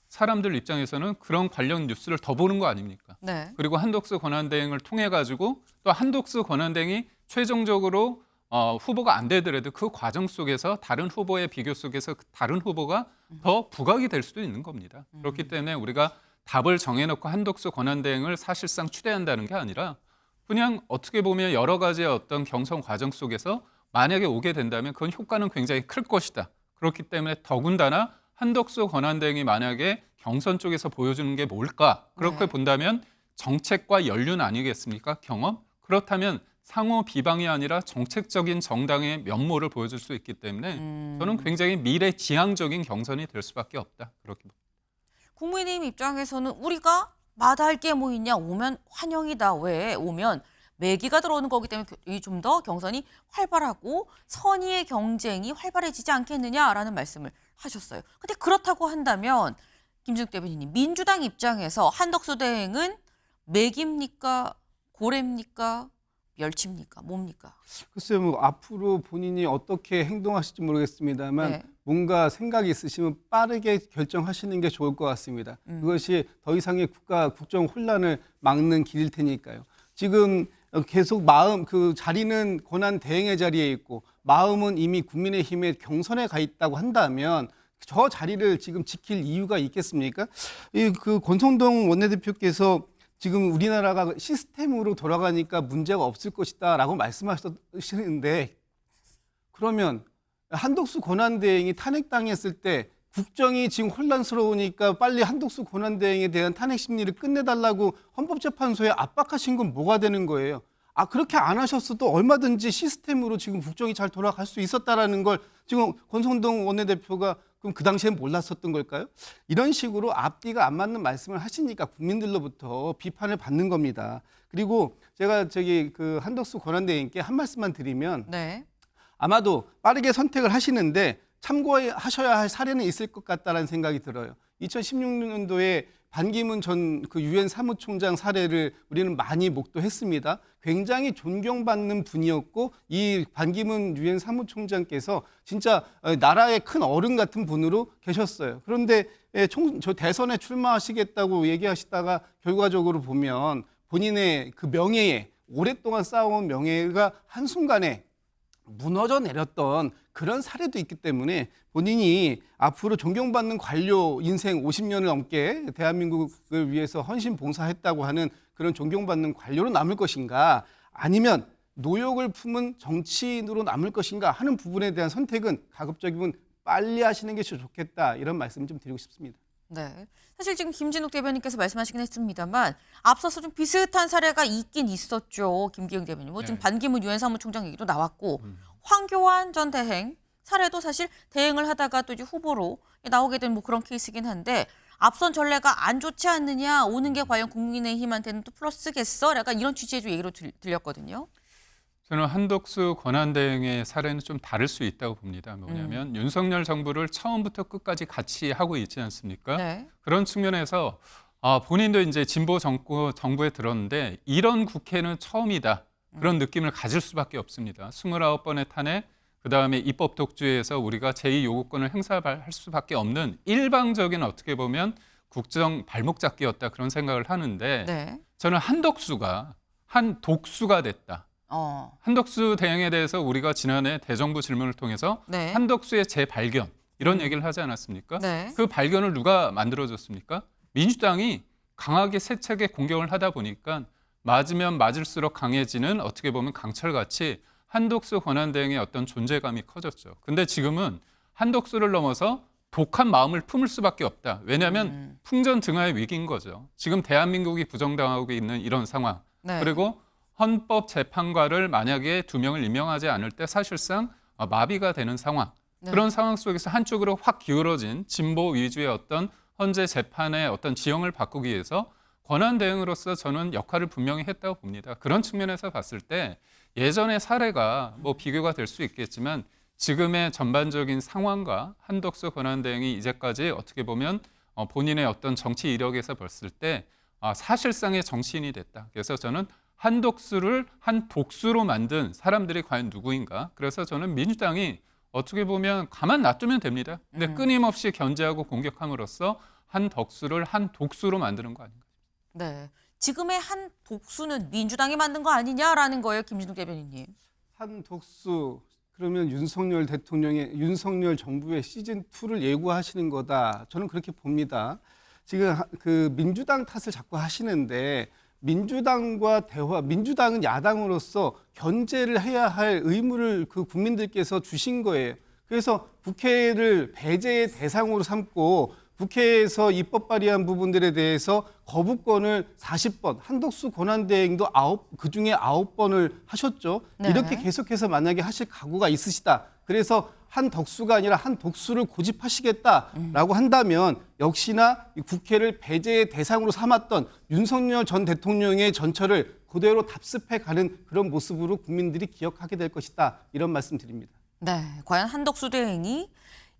사람들 입장에서는 그런 관련 뉴스를 더 보는 거 아닙니까? 네. 그리고 한덕수 권한대행을 통해 가지고 또 한덕수 권한대행이 최종적으로 후보가 안 되더라도 그 과정 속에서 다른 후보의 비교 속에서 다른 후보가 더 부각이 될 수도 있는 겁니다. 그렇기 때문에 우리가 답을 정해놓고 한덕수 권한대행을 사실상 추대한다는 게 아니라 그냥 어떻게 보면 여러 가지의 어떤 경선 과정 속에서 만약에 오게 된다면 그건 효과는 굉장히 클 것이다. 그렇기 때문에 더군다나 한덕수 권한대행이 만약에 경선 쪽에서 보여주는 게 뭘까? 그렇게 네. 본다면 정책과 연륜 아니겠습니까? 경험? 그렇다면 상호 비방이 아니라 정책적인 정당의 면모를 보여줄 수 있기 때문에 저는 굉장히 미래지향적인 경선이 될 수밖에 없다. 그렇게 봅니다. 국민의힘 입장에서는 우리가 마다할 게 뭐 있냐. 오면 환영이다. 왜? 오면 매기가 들어오는 거기 때문에 좀 더 경선이 활발하고 선의의 경쟁이 활발해지지 않겠느냐라는 말씀을 하셨어요. 근데 그렇다고 한다면 김준욱 대변인님, 민주당 입장에서 한덕수 대행은 매기입니까? 고래입니까? 멸치입니까? 뭡니까? 글쎄요, 뭐 앞으로 본인이 어떻게 행동하실지 모르겠습니다만 네. 뭔가 생각이 있으시면 빠르게 결정하시는 게 좋을 것 같습니다. 그것이 더 이상의 국정 혼란을 막는 길일 테니까요. 지금 계속 자리는 권한 대행의 자리에 있고 마음은 이미 국민의힘의 경선에 가 있다고 한다면 저 자리를 지금 지킬 이유가 있겠습니까? 그 권성동 원내대표께서 지금 우리나라가 시스템으로 돌아가니까 문제가 없을 것이다라고 말씀하시는데 그러면 한덕수 권한대행이 탄핵당했을 때 국정이 지금 혼란스러우니까 빨리 한덕수 권한대행에 대한 탄핵 심리를 끝내달라고 헌법재판소에 압박하신 건 뭐가 되는 거예요? 그렇게 안 하셨어도 얼마든지 시스템으로 지금 국정이 잘 돌아갈 수 있었다라는 걸 지금 권성동 원내대표가 그럼 그 당시엔 몰랐었던 걸까요? 이런 식으로 앞뒤가 안 맞는 말씀을 하시니까 국민들로부터 비판을 받는 겁니다. 그리고 제가 그 한덕수 권한대행께 한 말씀만 드리면 네. 아마도 빠르게 선택을 하시는데 참고하셔야 할 사례는 있을 것 같다라는 생각이 들어요. 2016년도에 반기문 전 그 유엔 사무총장 사례를 우리는 많이 목도했습니다. 굉장히 존경받는 분이었고 이 반기문 유엔 사무총장께서 진짜 나라의 큰 어른 같은 분으로 계셨어요. 그런데 저 대선에 출마하시겠다고 얘기하시다가 결과적으로 보면 본인의 그 명예에 오랫동안 쌓아온 명예가 한순간에 무너져 내렸던 그런 사례도 있기 때문에 본인이 앞으로 존경받는 관료 인생 50년을 넘게 대한민국을 위해서 헌신 봉사했다고 하는 그런 존경받는 관료로 남을 것인가 아니면 노욕을 품은 정치인으로 남을 것인가 하는 부분에 대한 선택은 가급적이면 빨리 하시는 게 좋겠다 이런 말씀 좀 드리고 싶습니다. 네. 사실 지금 김진욱 대변인께서 말씀하시긴 했습니다만 앞서서 좀 비슷한 사례가 있긴 있었죠. 김기영 대변인. 지금 반기문 유엔 사무총장 얘기도 나왔고 황교안 전 대행 사례도 사실 대행을 하다가 또 이제 후보로 나오게 된 그런 케이스긴 한데 앞선 전례가 안 좋지 않느냐 오는 게 과연 국민의힘한테는 또 플러스겠어? 약간 이런 취지의 좀 얘기로 들렸거든요. 저는 한덕수 권한대행의 사례는 좀 다를 수 있다고 봅니다. 뭐냐면 윤석열 정부를 처음부터 끝까지 같이 하고 있지 않습니까? 네. 그런 측면에서 본인도 이제 진보 정부에 들었는데 이런 국회는 처음이다. 그런 느낌을 가질 수밖에 없습니다. 29번의 탄핵, 그다음에 입법 독주에서 우리가 제2요구권을 행사할 수밖에 없는 일방적인 어떻게 보면 국정 발목 잡기였다. 그런 생각을 하는데 네. 저는 한덕수가 한 독수가 됐다. 한덕수 대행에 대해서 우리가 지난해 대정부 질문을 통해서 네. 한덕수의 재발견 이런 얘기를 하지 않았습니까? 네. 그 발견을 누가 만들어줬습니까? 민주당이 강하게 세차게 공격을 하다 보니까 맞으면 맞을수록 강해지는 어떻게 보면 강철같이 한덕수 권한대행의 어떤 존재감이 커졌죠. 근데 지금은 한덕수를 넘어서 독한 마음을 품을 수밖에 없다. 왜냐하면 풍전등화의 위기인 거죠. 지금 대한민국이 부정당하고 있는 이런 상황. 네. 그리고 헌법재판관을 만약에 2명을 임명하지 않을 때 사실상 마비가 되는 상황. 네. 그런 상황 속에서 한쪽으로 확 기울어진 진보 위주의 어떤 헌재 재판의 어떤 지형을 바꾸기 위해서 권한대행으로서 저는 역할을 분명히 했다고 봅니다. 그런 측면에서 봤을 때 예전의 사례가 비교가 될 수 있겠지만 지금의 전반적인 상황과 한덕수 권한대행이 이제까지 어떻게 보면 본인의 어떤 정치 이력에서 봤을 때 사실상의 정치인이 됐다. 그래서 저는 한덕수를 한 독수로 만든 사람들이 과연 누구인가? 그래서 저는 민주당이 어떻게 보면 가만 놔두면 됩니다. 근데 끊임없이 견제하고 공격함으로써 한덕수를 한 독수로 만드는 거 아닌가? 네. 지금의 한 독수는 민주당이 만든 거 아니냐라는 거예요, 김진욱 대변인님. 한 독수 그러면 윤석열 정부의 시즌 2를 예고하시는 거다. 저는 그렇게 봅니다. 지금 그 민주당 탓을 자꾸 하시는데 민주당과 대화, 민주당은 야당으로서 견제를 해야 할 의무를 그 국민들께서 주신 거예요. 그래서 국회를 배제의 대상으로 삼고 국회에서 입법 발의한 부분들에 대해서 거부권을 40번, 한덕수 권한대행도 그중에 9번을 하셨죠. 네. 이렇게 계속해서 만약에 하실 각오가 있으시다. 그래서 한덕수가 아니라 한독수를 고집하시겠다라고 한다면 역시나 국회를 배제의 대상으로 삼았던 윤석열 전 대통령의 전철을 그대로 답습해가는 그런 모습으로 국민들이 기억하게 될 것이다. 이런 말씀 드립니다. 네. 과연 한덕수 대행이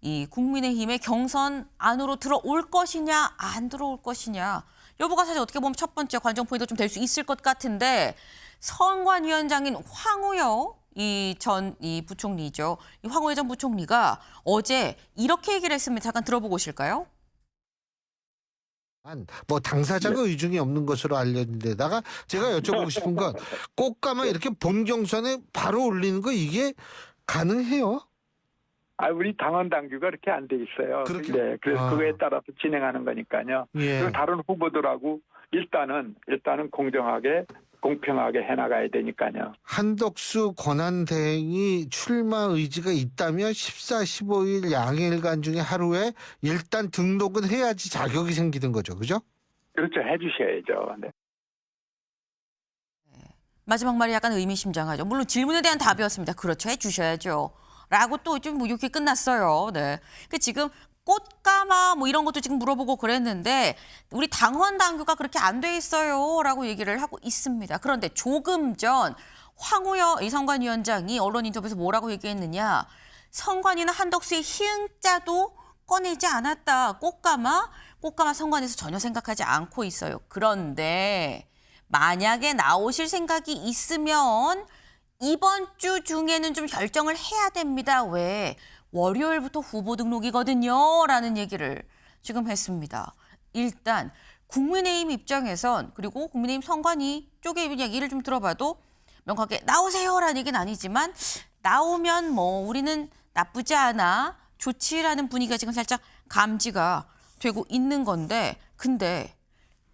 이 국민의힘의 경선 안으로 들어올 것이냐 안 들어올 것이냐 여부가 사실 어떻게 보면 첫 번째 관전 포인트가 좀 될 수 있을 것 같은데 선관위원장인 황우여 이 부총리죠. 이 황우여 전 부총리가 어제 이렇게 얘기를 했습니다. 잠깐 들어보고 오실까요? 당사자가 의중이 없는 것으로 알렸는데다가 제가 여쭤보고 싶은 건 꽃가마 이렇게 본 경선에 바로 올리는 거 이게 가능해요? 우리 당원 당규가 그렇게 안 돼 있어요. 그렇게? 네, 그래서 그거에 따라서 진행하는 거니까요. 예. 그리고 다른 후보들하고 일단은 공정하게 공평하게 해나가야 되니까요. 한덕수 권한대행이 출마 의지가 있다면 14, 15일 양일간 중에 하루에 일단 등록은 해야지 자격이 생기는 거죠. 그죠? 그렇죠. 해주셔야죠. 네. 마지막 말이 약간 의미심장하죠. 물론 질문에 대한 답이었습니다. 그렇죠. 해주셔야죠. 라고 또 좀 이렇게 끝났어요. 네. 그 지금 꽃가마 뭐 이런 것도 지금 물어보고 그랬는데 우리 당원 당규가 그렇게 안 돼 있어요. 라고 얘기를 하고 있습니다. 그런데 조금 전 황우여 이 선관위원장이 언론 인터뷰에서 뭐라고 얘기했느냐. 선관위는 한덕수의 희응자도 꺼내지 않았다. 꽃가마 선관위에서 전혀 생각하지 않고 있어요. 그런데 만약에 나오실 생각이 있으면 이번 주 중에는 좀 결정을 해야 됩니다. 왜? 월요일부터 후보 등록이거든요. 라는 얘기를 지금 했습니다. 일단 국민의힘 입장에선 그리고 국민의힘 선관위 쪽의 얘기를 좀 들어봐도 명확하게 나오세요라는 얘기는 아니지만 나오면 뭐 우리는 나쁘지 않아 좋지라는 분위기가 지금 살짝 감지가 되고 있는 건데 근데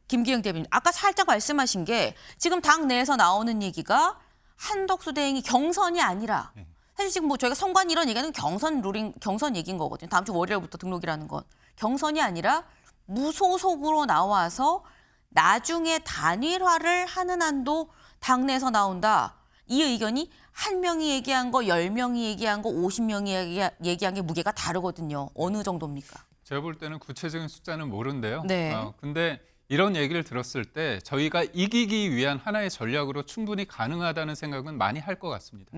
김기영 대변인 아까 살짝 말씀하신 게 지금 당 내에서 나오는 얘기가 한덕수 대행이 경선이 아니라 사실 지금 뭐 저희가 선관 이런 얘기는 경선 얘기인 거거든요. 다음 주 월요일부터 등록이라는 건 경선이 아니라 무소속으로 나와서 나중에 단일화를 하는 한도 당내에서 나온다. 이 의견이 한 명이 얘기한 거, 10명이 얘기한 거, 50명이 얘기한 게 무게가 다르거든요. 어느 정도입니까? 제가 볼 때는 구체적인 숫자는 모른데요. 네. 근데 이런 얘기를 들었을 때 저희가 이기기 위한 하나의 전략으로 충분히 가능하다는 생각은 많이 할 것 같습니다.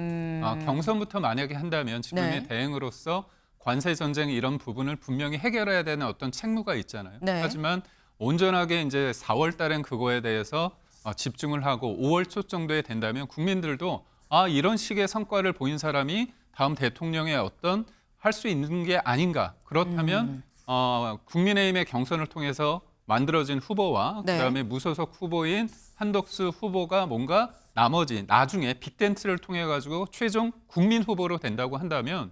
경선부터 만약에 한다면 지금의 네. 대응으로서 관세 전쟁 이런 부분을 분명히 해결해야 되는 어떤 책무가 있잖아요. 네. 하지만 온전하게 이제 4월 달엔 그거에 대해서 집중을 하고 5월 초 정도에 된다면 국민들도 이런 식의 성과를 보인 사람이 다음 대통령의 어떤 할 수 있는 게 아닌가. 그렇다면 국민의힘의 경선을 통해서 만들어진 후보와 네. 그다음에 무소속 후보인 한덕수 후보가 뭔가 나중에 빅텐트를 통해 가지고 최종 국민 후보로 된다고 한다면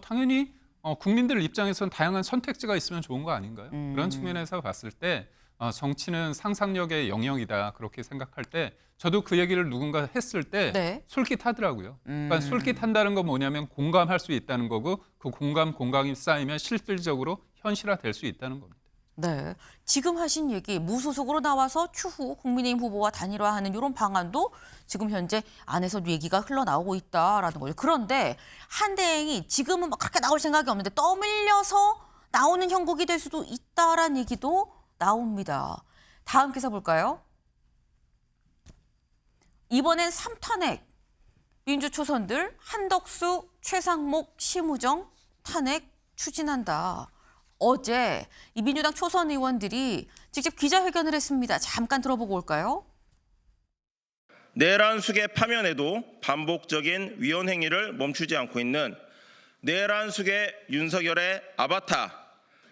당연히 국민들 입장에서는 다양한 선택지가 있으면 좋은 거 아닌가요? 그런 측면에서 봤을 때 정치는 상상력의 영역이다 그렇게 생각할 때 저도 그 얘기를 누군가 했을 때 네. 솔깃하더라고요. 그러니까 솔깃한다는 건 뭐냐면 공감할 수 있다는 거고 그 공감이 쌓이면 실질적으로 현실화될 수 있다는 겁니다. 네. 지금 하신 얘기 무소속으로 나와서 추후 국민의힘 후보와 단일화하는 이런 방안도 지금 현재 안에서 얘기가 흘러나오고 있다라는 거죠. 그런데 한대행이 지금은 막 그렇게 나올 생각이 없는데 떠밀려서 나오는 형국이 될 수도 있다라는 얘기도 나옵니다. 다음 기사 볼까요? 이번엔 3탄핵. 민주초선들 한덕수, 최상목, 심우정 탄핵 추진한다. 어제 이 민주당 초선 의원들이 직접 기자회견을 했습니다. 잠깐 들어보고 올까요? 내란숙의 파면에도 반복적인 위헌 행위를 멈추지 않고 있는 내란숙의 윤석열의 아바타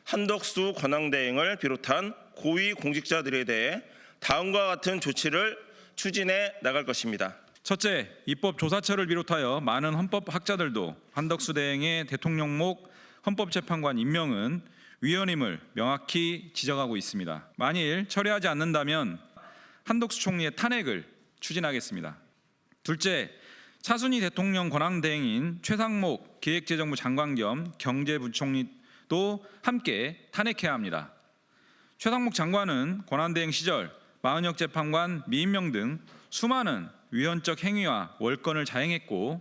한덕수 권한대행을 비롯한 고위 공직자들에 대해 다음과 같은 조치를 추진해 나갈 것입니다. 첫째, 입법조사처를 비롯하여 많은 헌법학자들도 한덕수 대행의 대통령목 헌법재판관 임명은 위헌임을 명확히 지적하고 있습니다. 만일 철회하지 않는다면 한덕수 총리의 탄핵을 추진하겠습니다. 둘째, 차순위 대통령 권한대행인 최상목 기획재정부 장관 겸 경제부총리도 함께 탄핵해야 합니다. 최상목 장관은 권한대행 시절 마은혁 재판관 미임명 등 수많은 위헌적 행위와 월권을 자행했고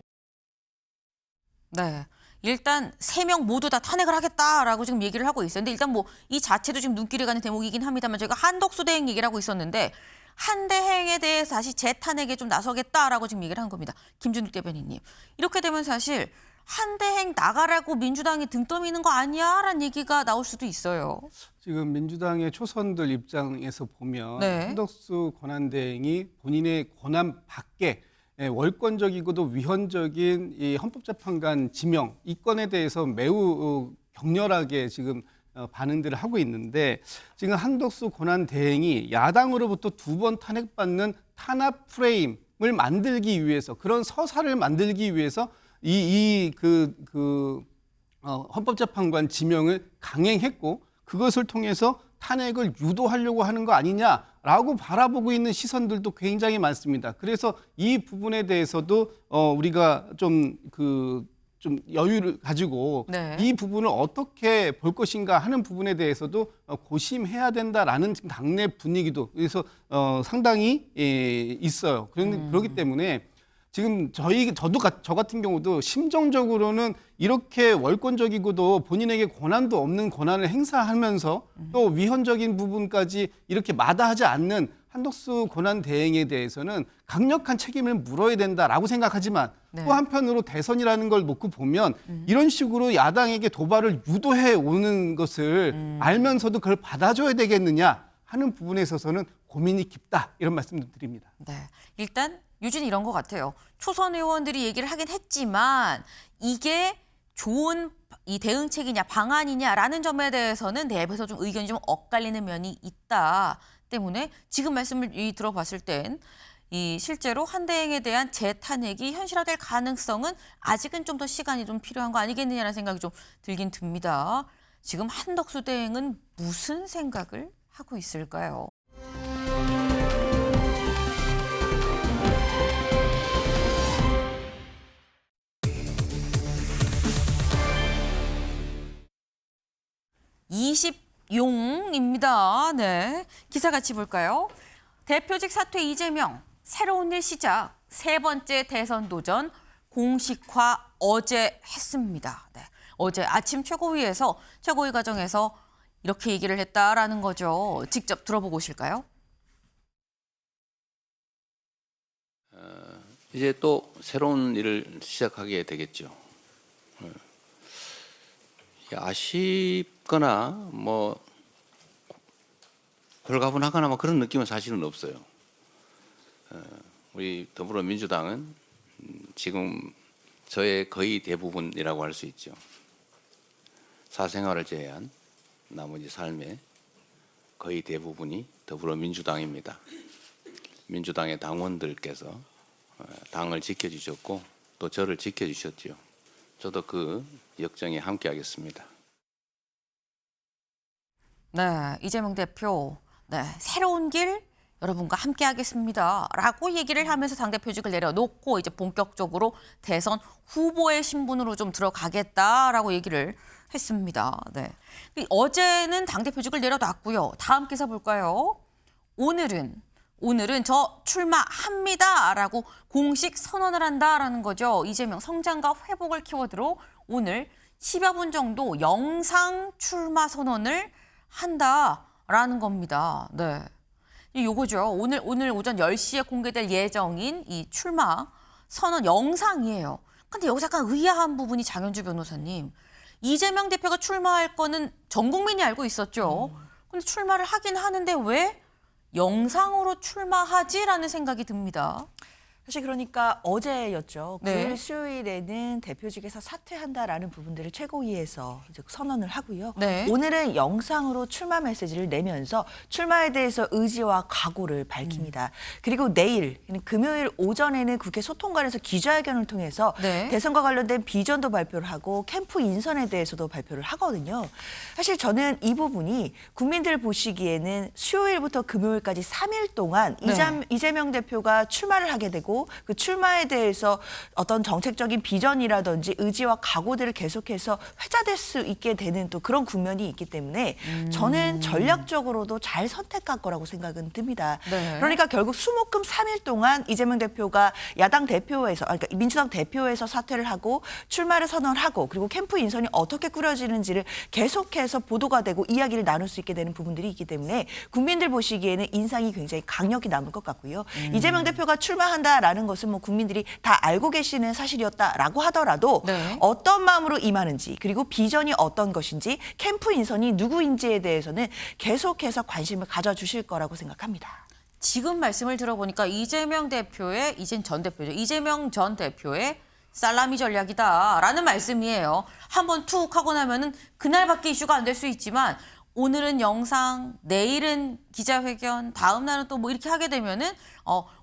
네. 일단 3명 모두 다 탄핵을 하겠다라고 지금 얘기를 하고 있어요. 근데 일단 뭐 이 자체도 지금 눈길이 가는 대목이긴 합니다만 저희가 한덕수 대행 얘기를 하고 있었는데 한대행에 대해서 다시 재탄핵에 좀 나서겠다라고 지금 얘기를 한 겁니다. 김준욱 대변인님. 이렇게 되면 사실 한대행 나가라고 민주당이 등 떠미는 거 아니야? 라는 얘기가 나올 수도 있어요. 지금 민주당의 초선들 입장에서 보면 네. 한덕수 권한대행이 본인의 권한 밖에 월권적이고도 위헌적인 이 헌법재판관 지명 이 건에 대해서 매우 격렬하게 지금 반응들을 하고 있는데 지금 한덕수 권한대행이 야당으로부터 2번 탄핵받는 탄압 프레임을 만들기 위해서 그런 서사를 만들기 위해서 헌법재판관 지명을 강행했고 그것을 통해서 탄핵을 유도하려고 하는 거 아니냐라고 바라보고 있는 시선들도 굉장히 많습니다. 그래서 이 부분에 대해서도 우리가 좀 여유를 가지고 네. 이 부분을 어떻게 볼 것인가 하는 부분에 대해서도 고심해야 된다라는 지금 당내 분위기도 그래서 상당히 있어요. 그렇기 때문에 지금 저 같은 경우도 심정적으로는 이렇게 월권적이고도 본인에게 권한도 없는 권한을 행사하면서 또 위헌적인 부분까지 이렇게 마다하지 않는 한덕수 권한 대행에 대해서는 강력한 책임을 물어야 된다라고 생각하지만 네. 또 한편으로 대선이라는 걸 놓고 보면 이런 식으로 야당에게 도발을 유도해 오는 것을 알면서도 그걸 받아줘야 되겠느냐 하는 부분에 있어서는 고민이 깊다 이런 말씀을 드립니다. 네. 일단 유진 이런 것 같아요. 초선 의원들이 얘기를 하긴 했지만 이게 좋은 이 대응책이냐 방안이냐라는 점에 대해서는 내부에서 좀 의견이 좀 엇갈리는 면이 있다 때문에 지금 말씀을 들어봤을 땐 이 실제로 한대행에 대한 재탄핵이 현실화될 가능성은 아직은 좀 더 시간이 좀 필요한 거 아니겠느냐라는 생각이 좀 들긴 듭니다. 지금 한덕수 대행은 무슨 생각을 하고 있을까요? (20용입니다) 네, 기사 같이 볼까요? 대표직 사퇴 이재명, 새로운 일 시작, 세 번째 대선 도전 공식화 어제 했습니다. 네, 어제 아침 최고위에서 최고위 과정에서 이렇게 얘기를 했다라는 거죠. 직접 들어보고 오실까요? 이제 또 새로운 일을 시작하게 되겠죠. 아쉽거나 뭐 홀가분하거나 뭐 그런 느낌은 사실은 없어요. 우리 더불어민주당은 지금 저의 거의 대부분이라고 할 수 있죠. 사생활을 제외한 나머지 삶의 거의 대부분이 더불어민주당입니다. 민주당의 당원들께서 당을 지켜주셨고 또 저를 지켜주셨죠. 저도 그 역정에 함께하겠습니다. 네, 이재명 대표, 네, 새로운 길 여러분과 함께하겠습니다. 라고 얘기를 하면서 당대표직을 내려놓고 이제 본격적으로 대선 후보의 신분으로 좀 들어가겠다라고 얘기를 했습니다. 네, 어제는 당대표직을 내려놨고요. 다음 기사 볼까요? 오늘은 저 출마합니다라고 공식 선언을 한다라는 거죠. 이재명 성장과 회복을 키워드로 오늘 10여 분 정도 영상 출마 선언을 한다라는 겁니다. 네, 요거죠. 오늘 오전 10시에 공개될 예정인 이 출마 선언 영상이에요. 근데 여기서 약간 의아한 부분이 장현주 변호사님. 이재명 대표가 출마할 거는 전 국민이 알고 있었죠. 근데 출마를 하긴 하는데 왜 영상으로 출마하지라는 생각이 듭니다. 사실 그러니까 어제였죠. 네. 9일 수요일에는 대표직에서 사퇴한다라는 부분들을 최고위에서 이제 선언을 하고요. 네. 오늘은 영상으로 출마 메시지를 내면서 출마에 대해서 의지와 각오를 밝힙니다. 그리고 내일 금요일 오전에는 국회 소통관에서 기자회견을 통해서 네. 대선과 관련된 비전도 발표를 하고 캠프 인선에 대해서도 발표를 하거든요. 사실 저는 이 부분이 국민들 보시기에는 수요일부터 금요일까지 3일 동안 네. 이재명 대표가 출마를 하게 되고 그 출마에 대해서 어떤 정책적인 비전이라든지 의지와 각오들을 계속해서 회자될 수 있게 되는 또 그런 국면이 있기 때문에 저는 전략적으로도 잘 선택한 거라고 생각은 듭니다. 네. 그러니까 결국 수목금 3일 동안 이재명 대표가 야당 대표에서 그러니까 민주당 대표에서 사퇴를 하고 출마를 선언하고 그리고 캠프 인선이 어떻게 꾸려지는지를 계속해서 보도가 되고 이야기를 나눌 수 있게 되는 부분들이 있기 때문에 국민들 보시기에는 인상이 굉장히 강력히 남을 것 같고요. 이재명 대표가 출마한다 라는 것은 뭐 국민들이 다 알고 계시는 사실이었다라고 하더라도 네. 어떤 마음으로 임하는지 그리고 비전이 어떤 것인지 캠프 인선이 누구인지에 대해서는 계속해서 관심을 가져주실 거라고 생각합니다. 지금 말씀을 들어보니까 이재명 전 대표의 살라미 전략이다라는 말씀이에요. 한번 툭 하고 나면은 그날밖에 이슈가 안 될 수 있지만 오늘은 영상, 내일은 기자회견, 다음 날은 또 뭐 이렇게 하게 되면은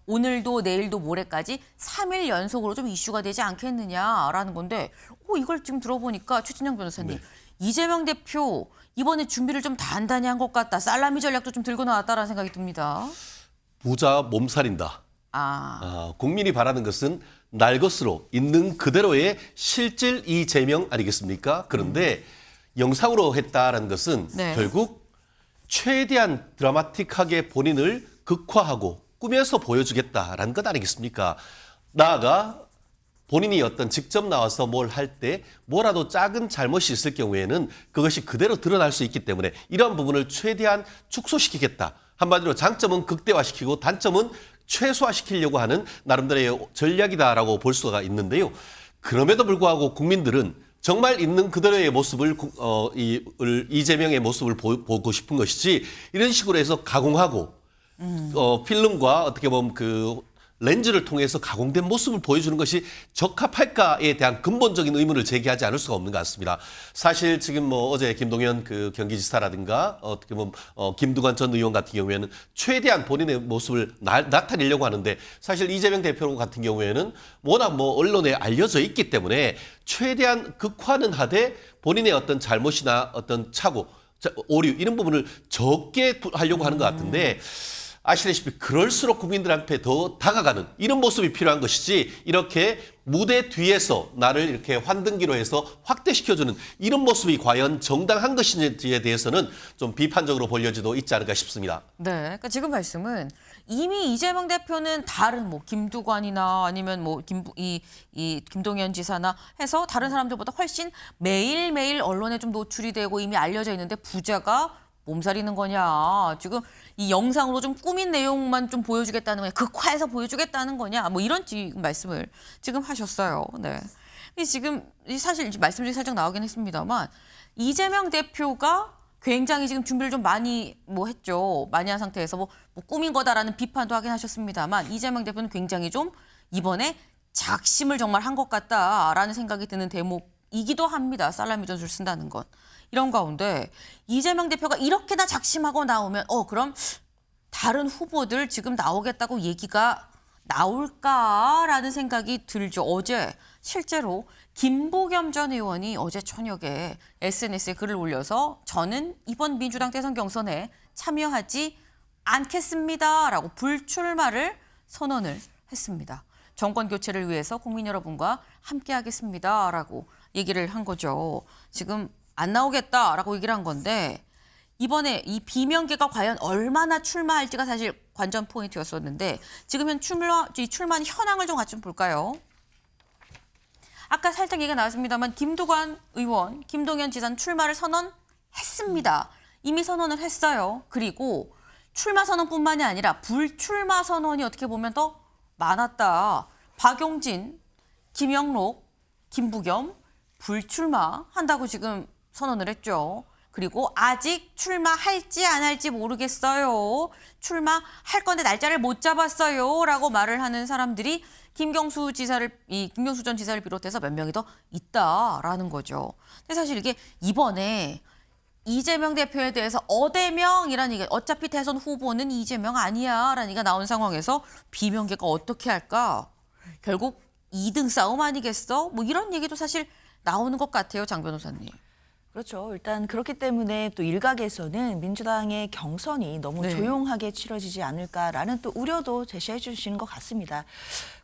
오늘도 내일도 모레까지 3일 연속으로 좀 이슈가 되지 않겠느냐라는 건데 이걸 지금 들어보니까 최진영 변호사님 이재명 대표 이번에 준비를 좀 단단히 한 것 같다. 살라미 전략도 좀 들고 나왔다라는 생각이 듭니다. 부자 몸살인다. 국민이 바라는 것은 날 것으로 있는 그대로의 실질 이재명 아니겠습니까? 그런데 영상으로 했다라는 것은 네. 결국 최대한 드라마틱하게 본인을 극화하고 꾸며서 보여주겠다라는 것 아니겠습니까? 나아가 본인이 어떤 직접 나와서 뭘 할 때 뭐라도 작은 잘못이 있을 경우에는 그것이 그대로 드러날 수 있기 때문에 이러한 부분을 최대한 축소시키겠다. 한마디로 장점은 극대화시키고 단점은 최소화시키려고 하는 나름대로의 전략이다라고 볼 수가 있는데요. 그럼에도 불구하고 국민들은 정말 있는 그대로의 모습을 이재명의 모습을 보고 싶은 것이지 이런 식으로 해서 가공하고 필름과 어떻게 보면 그 렌즈를 통해서 가공된 모습을 보여주는 것이 적합할까에 대한 근본적인 의문을 제기하지 않을 수가 없는 것 같습니다. 사실 지금 뭐 어제 김동연 그 경기지사라든가 어떻게 보면 김두관 전 의원 같은 경우에는 최대한 본인의 모습을 나타내려고 하는데 사실 이재명 대표 같은 경우에는 워낙 뭐 언론에 알려져 있기 때문에 최대한 극화는 하되 본인의 어떤 잘못이나 어떤 착오, 오류 이런 부분을 적게 하려고 하는 것 같은데 아시다시피 그럴수록 국민들한테 더 다가가는 이런 모습이 필요한 것이지 이렇게 무대 뒤에서 나를 이렇게 환등기로 해서 확대시켜주는 이런 모습이 과연 정당한 것인지에 대해서는 좀 비판적으로 볼 여지도 있지 않을까 싶습니다. 네, 그러니까 지금 말씀은 이미 이재명 대표는 다른 뭐 김두관이나 아니면 뭐 김동연 지사나 해서 다른 사람들보다 훨씬 매일매일 언론에 좀 노출이 되고 이미 알려져 있는데 부자가 몸살이는 거냐. 지금 이 영상으로 좀 꾸민 내용만 좀 보여주겠다는 거냐. 극화해서 보여주겠다는 거냐. 뭐 이런 지금 말씀을 지금 하셨어요. 네. 지금 사실 말씀 중에 살짝 나오긴 했습니다만 이재명 대표가 굉장히 지금 준비를 좀 많이 했죠. 많이 한 상태에서 뭐 꾸민 거다라는 비판도 하긴 하셨습니다만 이재명 대표는 굉장히 좀 이번에 작심을 정말 한 것 같다라는 생각이 드는 대목이기도 합니다. 살라미 전술을 쓴다는 건. 이런 가운데 이재명 대표가 이렇게나 작심하고 나오면 그럼 다른 후보들 지금 나오겠다고 얘기가 나올까라는 생각이 들죠. 어제 실제로 김부겸 전 의원이 어제 저녁에 SNS에 글을 올려서 저는 이번 민주당 대선 경선에 참여하지 않겠습니다라고 불출마를 선언을 했습니다. 정권 교체를 위해서 국민 여러분과 함께하겠습니다라고 얘기를 한 거죠. 지금 안 나오겠다라고 얘기를 한 건데 이번에 이 비명계가 과연 얼마나 출마할지가 사실 관전 포인트였었는데 지금 출마한 현황을 좀 같이 볼까요? 아까 살짝 얘기가 나왔습니다만 김두관 의원, 김동연 지사는 출마를 선언했습니다. 이미 선언을 했어요. 그리고 출마 선언뿐만이 아니라 불출마 선언이 어떻게 보면 더 많았다. 박용진, 김영록, 김부겸 불출마한다고 지금 선언을 했죠. 그리고 아직 출마할지 안 할지 모르겠어요. 출마할 건데 날짜를 못 잡았어요. 라고 말을 하는 사람들이 김경수 전 지사를 비롯해서 몇 명이 더 있다라는 거죠. 근데 사실 이게 이번에 이재명 대표에 대해서 어대명이라는 얘기가 어차피 대선 후보는 이재명 아니야 라는 얘기가 나온 상황에서 비명계가 어떻게 할까? 결국 2등 싸움 아니겠어? 뭐 이런 얘기도 사실 나오는 것 같아요. 장 변호사님. 그렇죠. 일단 그렇기 때문에 또 일각에서는 민주당의 경선이 너무 조용하게 치러지지 않을까라는 또 우려도 제시해 주시는 것 같습니다.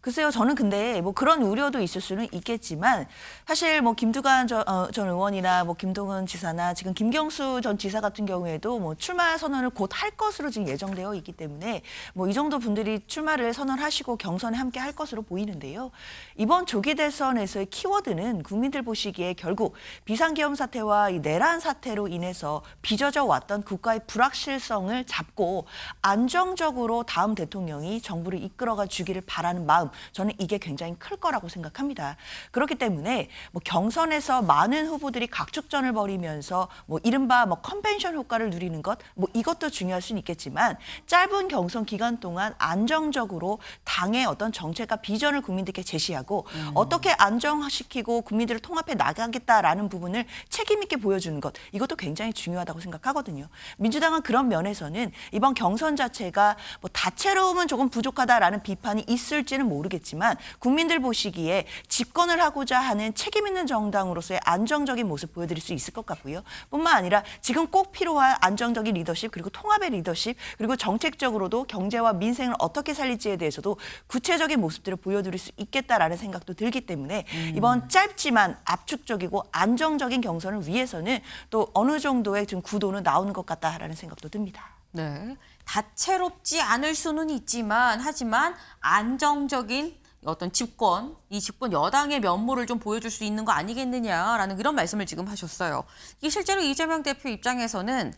글쎄요, 저는 근데 뭐 그런 우려도 있을 수는 있겠지만 사실 뭐 김두관 전 의원이나 뭐 김동연 지사나 지금 김경수 전 지사 같은 경우에도 뭐 출마 선언을 곧 할 것으로 지금 예정되어 있기 때문에 뭐 이 정도 분들이 출마를 선언하시고 경선에 함께 할 것으로 보이는데요. 이번 조기 대선에서의 키워드는 국민들 보시기에 결국 비상계엄 사태와 이 내란 사태로 인해서 빚어져 왔던 국가의 불확실성을 잡고 안정적으로 다음 대통령이 정부를 이끌어가 주기를 바라는 마음, 저는 이게 굉장히 클 거라고 생각합니다. 그렇기 때문에 뭐 경선에서 많은 후보들이 각축전을 벌이면서 뭐 이른바 뭐 컨벤션 효과를 누리는 것, 뭐 이것도 중요할 수는 있겠지만 짧은 경선 기간 동안 안정적으로 당의 어떤 정책과 비전을 국민들께 제시하고 어떻게 안정시키고 국민들을 통합해 나가겠다라는 부분을 책임 있게 있게 보여주는 것, 이것도 굉장히 중요하다고 생각하거든요. 민주당은 그런 면에서는 이번 경선 자체가 뭐 다채로움은 조금 부족하다라는 비판이 있을지는 모르겠지만 국민들 보시기에 집권을 하고자 하는 책임 있는 정당으로서의 안정적인 모습 보여드릴 수 있을 것 같고요. 뿐만 아니라 지금 꼭 필요한 안정적인 리더십, 그리고 통합의 리더십, 그리고 정책적으로도 경제와 민생을 어떻게 살릴지에 대해서도 구체적인 모습들을 보여드릴 수 있겠다라는 생각도 들기 때문에 이번 짧지만 압축적이고 안정적인 경선을 위해서는 또 어느 정도의 좀 구도는 나오는 것 같다라는 생각도 듭니다. 네, 다채롭지 않을 수는 있지만 하지만 안정적인 어떤 집권, 이 집권 여당의 면모를 좀 보여줄 수 있는 거 아니겠느냐라는 이런 말씀을 지금 하셨어요. 이게 실제로 이재명 대표 입장에서는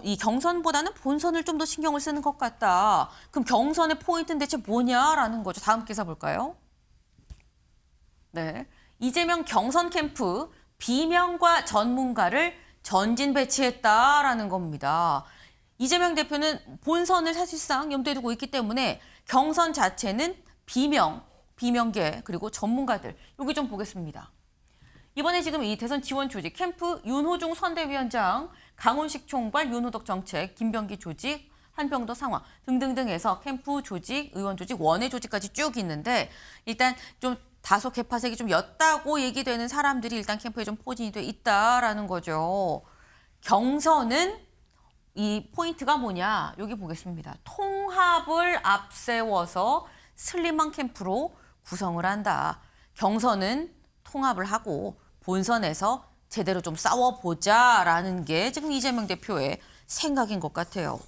이 경선보다는 본선을 좀 더 신경을 쓰는 것 같다. 그럼 경선의 포인트는 대체 뭐냐라는 거죠. 다음 기사 볼까요? 네, 이재명 경선 캠프 비명과 전문가를 전진 배치했다라는 겁니다. 이재명 대표는 본선을 사실상 염두에 두고 있기 때문에 경선 자체는 비명계 그리고 전문가들 여기 좀 보겠습니다. 이번에 지금 이 대선 지원 조직 캠프 윤호중 선대위원장, 강훈식 총괄, 윤호덕 정책, 김병기 조직, 한병도 상황 등등등해서 캠프 조직, 의원 조직, 원외 조직까지 쭉 있는데 일단 좀 다소 개파색이 좀 였다고 얘기되는 사람들이 일단 캠프에 좀 포진이 돼 있다라는 거죠. 경선은 이 포인트가 뭐냐? 여기 보겠습니다. 통합을 앞세워서 슬림한 캠프로 구성을 한다. 경선은 통합을 하고 본선에서 제대로 좀 싸워보자라는 게 지금 이재명 대표의 생각인 것 같아요.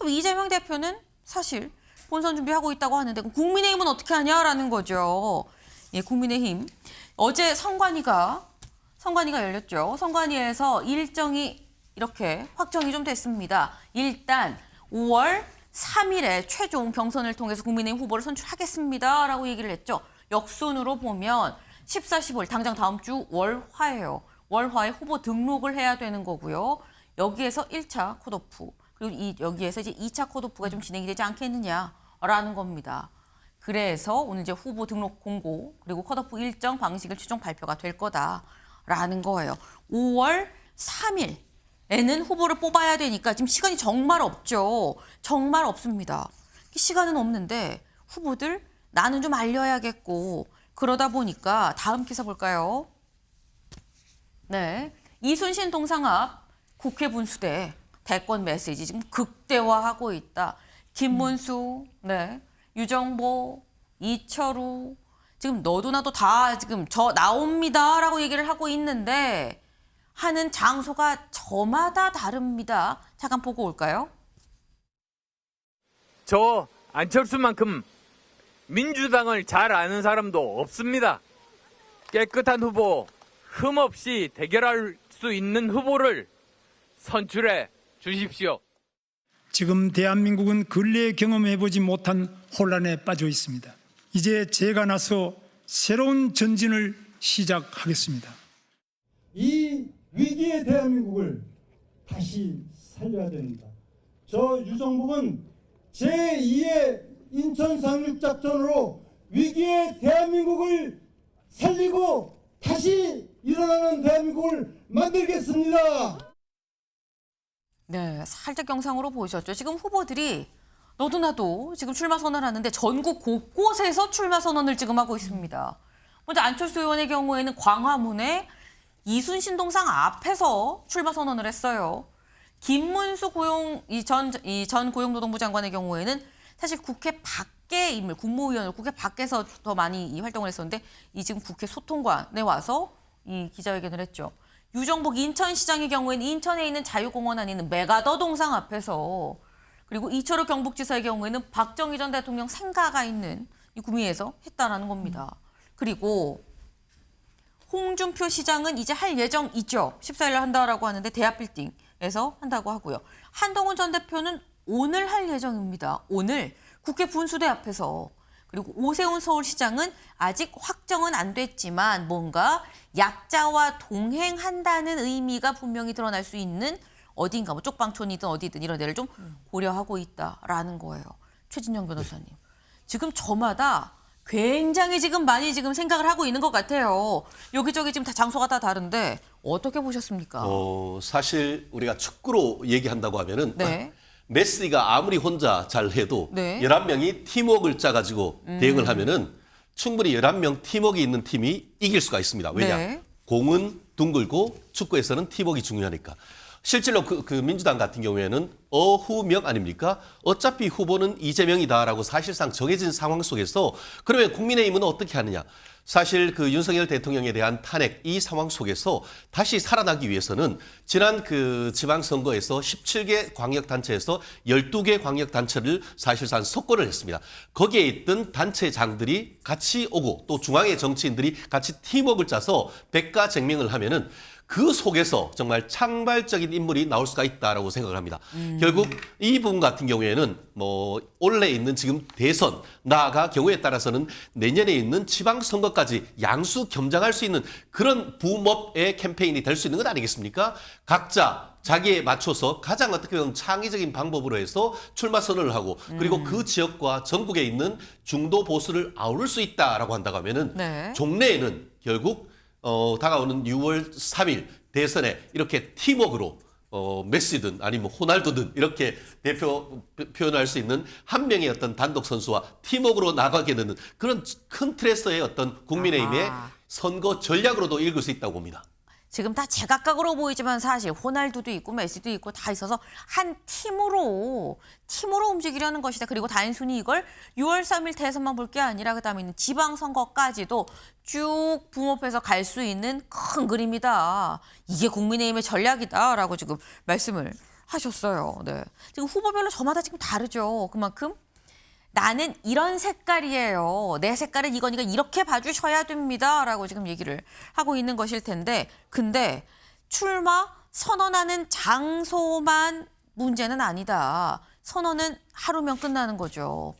이재명 대표는 사실 본선 준비하고 있다고 하는데 그럼 국민의힘은 어떻게 하냐라는 거죠. 예, 국민의힘. 어제 선관위가 열렸죠. 선관위에서 일정이 이렇게 확정이 좀 됐습니다. 일단 5월 3일에 최종 경선을 통해서 국민의힘 후보를 선출하겠습니다라고 얘기를 했죠. 역순으로 보면 14, 15일 당장 다음 주 월화예요. 월화에 후보 등록을 해야 되는 거고요. 여기에서 1차 컷오프 그리고 여기에서 이제 2차 컷오프가 좀 진행이 되지 않겠느냐라는 겁니다. 그래서 오늘 이제 후보 등록 공고 그리고 컷오프 일정 방식을 최종 발표가 될 거다라는 거예요. 5월 3일에는 후보를 뽑아야 되니까 지금 시간이 정말 없죠. 정말 없습니다. 시간은 없는데 후보들 나는 좀 알려야겠고 그러다 보니까 다음 기사 볼까요? 네, 이순신 동상압 국회 분수대 대권 메시지 지금 극대화하고 있다. 김문수, 네, 유정보, 이철우 지금 너도 나도 다 지금 저 나옵니다라고 얘기를 하고 있는데 하는 장소가 저마다 다릅니다. 잠깐 보고 올까요? 저 안철수만큼 민주당을 잘 아는 사람도 없습니다. 깨끗한 후보, 흠없이 대결할 수 있는 후보를 선출해 주십시오. 지금 대한민국은 근래에 경험해보지 못한 혼란에 빠져 있습니다. 이제 제가 나서 새로운 전진을 시작하겠습니다. 이 위기의 대한민국을 다시 살려야 됩니다. 저 유정복은 제2의 인천 상륙작전으로 위기의 대한민국을 살리고 다시 일어나는 대한민국을 만들겠습니다. 네, 살짝 영상으로 보셨죠. 지금 후보들이 너도 나도 지금 출마 선언을 하는데 전국 곳곳에서 출마 선언을 지금 하고 있습니다. 먼저 안철수 의원의 경우에는 광화문에 이순신 동상 앞에서 출마 선언을 했어요. 김문수 전 고용노동부 장관의 경우에는 사실 국회 밖의 인물, 국무위원으로 국회 밖에서 더 많이 이 활동을 했었는데 이 지금 국회 소통관에 와서 이 기자회견을 했죠. 유정복 인천시장의 경우에는 인천에 있는 자유공원 안에 있는 메가더 동상 앞에서 그리고 이철우 경북지사의 경우에는 박정희 전 대통령 생가가 있는 이 구미에서 했다라는 겁니다. 그리고 홍준표 시장은 이제 할 예정이죠. 14일에 한다라고 하는데 대합빌딩에서 한다고 하고요. 한동훈 전 대표는 오늘 할 예정입니다. 오늘 국회 분수대 앞에서. 그리고 오세훈 서울시장은 아직 확정은 안 됐지만 뭔가 약자와 동행한다는 의미가 분명히 드러날 수 있는 어딘가 뭐 쪽방촌이든 어디든 이런 데를 좀 고려하고 있다라는 거예요. 최진영 변호사님. 지금 저마다 굉장히 지금 많이 지금 생각을 하고 있는 것 같아요. 여기저기 지금 다 장소가 다 다른데 어떻게 보셨습니까? 사실 우리가 축구로 얘기한다고 하면은 네. 메시가 아무리 혼자 잘해도 네. 11명이 팀워크를 짜가지고 대응을 하면은 충분히 11명 팀워크가 있는 팀이 이길 수가 있습니다. 왜냐? 네. 공은 둥글고 축구에서는 팀워크가 중요하니까. 실제로 그 민주당 같은 경우에는 어후명 아닙니까? 어차피 후보는 이재명이다라고 사실상 정해진 상황 속에서 그러면 국민의힘은 어떻게 하느냐? 사실 그 윤석열 대통령에 대한 탄핵 이 상황 속에서 다시 살아나기 위해서는 지난 그 지방선거에서 17개 광역단체에서 12개 광역단체를 사실상 석권을 했습니다. 거기에 있던 단체장들이 같이 오고 또 중앙의 정치인들이 같이 팀워크를 짜서 백가쟁명을 하면은 그 속에서 정말 창발적인 인물이 나올 수가 있다라고 생각을 합니다. 결국 이 부분 같은 경우에는 뭐 올해 있는 지금 대선 나아가 경우에 따라서는 내년에 있는 지방선거까지 양수 겸장할 수 있는 그런 붐업의 캠페인이 될 수 있는 건 아니겠습니까? 각자 자기에 맞춰서 가장 어떻게 보면 창의적인 방법으로 해서 출마 선언을 하고 그리고 그 지역과 전국에 있는 중도 보수를 아우를 수 있다라고 한다고 하면은 네. 종래에는 결국 다가오는 6월 3일 대선에 이렇게 팀워크로 메시든 아니면 호날두든 이렇게 표현할 수 있는 한 명의 어떤 단독 선수와 팀워크로 나가게 되는 그런 큰 틀에서의 어떤 국민의힘의 선거 전략으로도 읽을 수 있다고 봅니다. 지금 다 제각각으로 보이지만 사실 호날두도 있고 메시도 있고 다 있어서 한 팀으로 움직이려는 것이다. 그리고 단순히 이걸 6월 3일 대선만 볼 게 아니라 그다음에 있는 지방선거까지도 쭉 붐업해서 갈 수 있는 큰 그림이다. 이게 국민의힘의 전략이다라고 지금 말씀을 하셨어요. 네. 지금 후보별로 저마다 지금 다르죠. 그만큼 나는 이런 색깔이에요. 내 색깔은 이거니까 이렇게 봐주셔야 됩니다라고 지금 얘기를 하고 있는 것일 텐데 근데 출마 선언하는 장소만 문제는 아니다. 선언은 하루면 끝나는 거죠.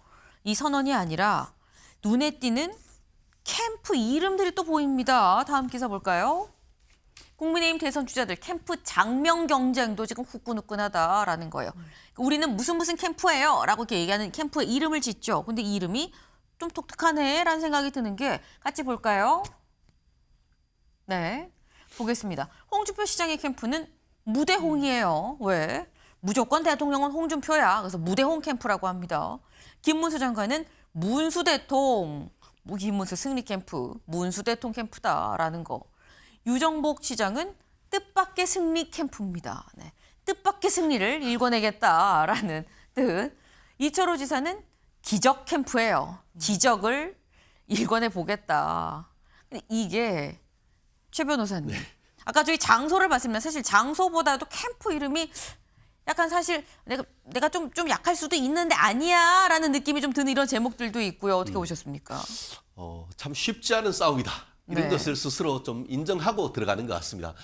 이 선언이 아니라 눈에 띄는 캠프 이름들이 또 보입니다. 다음 기사 볼까요? 국민의힘 대선 주자들 캠프 장명 경쟁도 지금 후끈후끈하다라는 거예요. 우리는 무슨 캠프예요? 라고 이렇게 얘기하는 캠프의 이름을 짓죠. 근데 이 이름이 좀 독특하네 라는 생각이 드는 게 같이 볼까요? 네, 보겠습니다. 홍준표 시장의 캠프는 무대홍이에요. 왜? 무조건 대통령은 홍준표야. 그래서 무대홍 캠프라고 합니다. 김문수 장관은 문수대통, 김문수 승리 캠프, 문수대통 캠프다라는 거. 유정복 시장은 뜻밖의 승리 캠프입니다. 네. 뜻밖의 승리를 일궈내겠다라는 뜻. 이철호 지사는 기적 캠프예요. 기적을 일궈내 보겠다. 이게 최 변호사님. 네. 아까 저희 장소를 봤습니다. 사실 장소보다도 캠프 이름이 약간 사실 내가 좀 약할 수도 있는데 아니야라는 느낌이 좀 드는 이런 제목들도 있고요. 어떻게 보셨습니까? 참 쉽지 않은 싸움이다. 이런 네. 것을 스스로 좀 인정하고 들어가는 것 같습니다.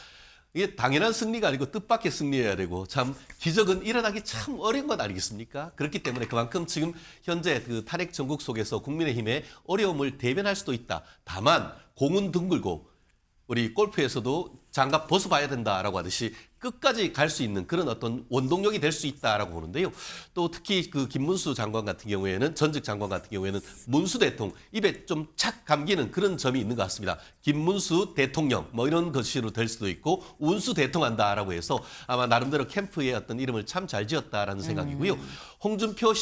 이게 당연한 승리가 아니고 뜻밖의 승리여야 되고 참 기적은 일어나기 참 어려운 것 아니겠습니까? 그렇기 때문에 그만큼 지금 현재 그 탄핵 정국 속에서 국민의힘의 어려움을 대변할 수도 있다. 다만 공은 둥글고 우리 골프에서도 장갑 벗어봐야 된다라고 하듯이 끝까지 갈 수 있는 그런 어떤 원동력이 될 수 있다라고 보는데요. 또 특히 그 김문수 장관 같은 경우에는 전직 장관 같은 경우에는 문수 대통령 입에 좀 착 감기는 그런 점이 있는 것 같습니다. 김문수 대통령 뭐 이런 것으로 될 수도 있고 운수 대통한다라고 해서 아마 나름대로 캠프의 어떤 이름을 참 잘 지었다라는 생각이고요. 홍준표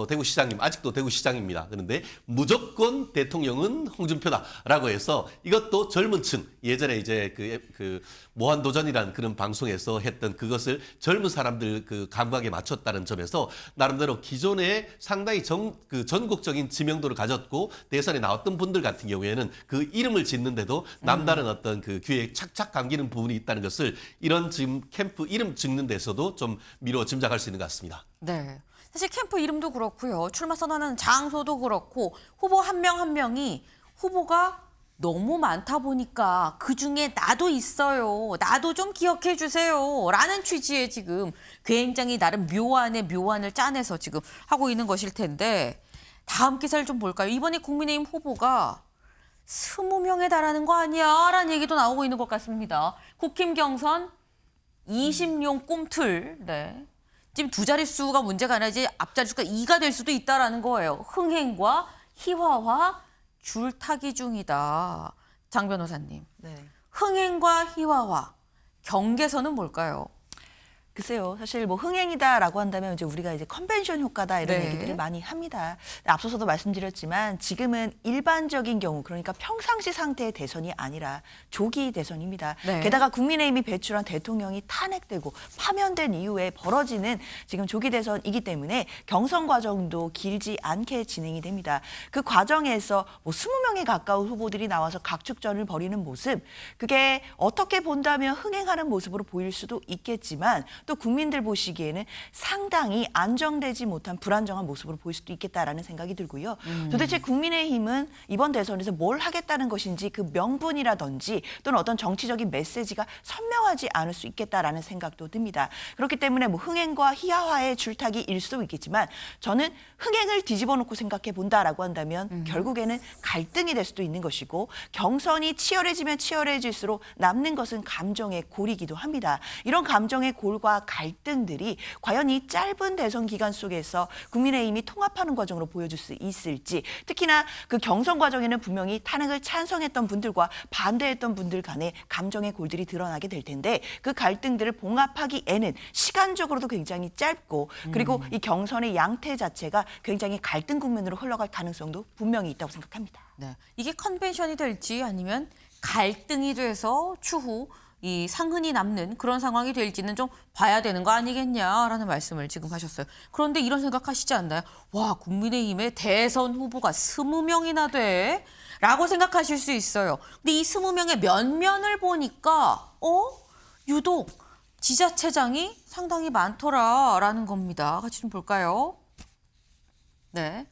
대구시장님 아직도 대구시장입니다. 그런데 무조건 대통령은 홍준표다라고 해서 이것도 젊은 층 예전에 이제 그 무한도전이라는 그런 방송에서 했던 그것을 젊은 사람들 그 감각에 맞췄다는 점에서 나름대로 기존에 상당히 전국적인 지명도를 가졌고 대선에 나왔던 분들 같은 경우에는 그 이름을 짓는데도 남다른 어떤 그 귀에 착착 감기는 부분이 있다는 것을 이런 지금 캠프 이름 짓는 데서도 좀 미뤄 짐작할 수 있는 것 같습니다. 네. 사실 캠프 이름도 그렇고요. 출마 선언하는 장소도 그렇고 후보 한 명 한 명이 후보가 너무 많다 보니까 그중에 나도 있어요. 나도 좀 기억해 주세요. 라는 취지의 지금 굉장히 나름 묘안의 묘안을 짜내서 지금 하고 있는 것일 텐데 다음 기사를 좀 볼까요? 이번에 국민의힘 후보가 20명에 달하는 거 아니야? 라는 얘기도 나오고 있는 것 같습니다. 국힘 경선 20용 꿈틀. 네. 지금 두 자릿수가 문제가 아니라 이제 앞자릿수가 2가 될 수도 있다라는 거예요. 흥행과 희화화 줄타기 중이다. 장 변호사님. 네. 흥행과 희화화 경계선은 뭘까요? 글쎄요, 사실 뭐 흥행이다라고 한다면 이제 우리가 이제 컨벤션 효과다 이런 네. 얘기들을 많이 합니다. 앞서서도 말씀드렸지만 지금은 일반적인 경우, 그러니까 평상시 상태의 대선이 아니라 조기 대선입니다. 네. 게다가 국민의힘이 배출한 대통령이 탄핵되고 파면된 이후에 벌어지는 지금 조기 대선이기 때문에 경선 과정도 길지 않게 진행이 됩니다. 그 과정에서 뭐 20명에 가까운 후보들이 나와서 각축전을 벌이는 모습, 그게 어떻게 본다면 흥행하는 모습으로 보일 수도 있겠지만 또 국민들 보시기에는 상당히 안정되지 못한 불안정한 모습으로 보일 수도 있겠다라는 생각이 들고요. 도대체 국민의힘은 이번 대선에서 뭘 하겠다는 것인지 그 명분이라든지 또는 어떤 정치적인 메시지가 선명하지 않을 수 있겠다라는 생각도 듭니다. 그렇기 때문에 뭐 흥행과 희화화의 줄타기일 수도 있겠지만 저는 흥행을 뒤집어 놓고 생각해 본다라고 한다면 결국에는 갈등이 될 수도 있는 것이고 경선이 치열해지면 치열해질수록 남는 것은 감정의 골이기도 합니다. 이런 감정의 골과 갈등들이 과연 이 짧은 대선 기간 속에서 국민의힘이 통합하는 과정으로 보여줄 수 있을지, 특히나 그 경선 과정에는 분명히 탄핵을 찬성했던 분들과 반대했던 분들 간의 감정의 골들이 드러나게 될 텐데 그 갈등들을 봉합하기에는 시간적으로도 굉장히 짧고 그리고 이 경선의 양태 자체가 굉장히 갈등 국면으로 흘러갈 가능성도 분명히 있다고 생각합니다. 네. 이게 컨벤션이 될지 아니면 갈등이 돼서 추후 이 상흔이 남는 그런 상황이 될지는 좀 봐야 되는 거 아니겠냐라는 말씀을 지금 하셨어요. 그런데 이런 생각하시지 않나요? 와, 국민의힘의 대선 후보가 20명이나 돼? 라고 생각하실 수 있어요. 근데 이 20명의 면면을 보니까 유독 지자체장이 상당히 많더라라는 겁니다. 같이 좀 볼까요? 네.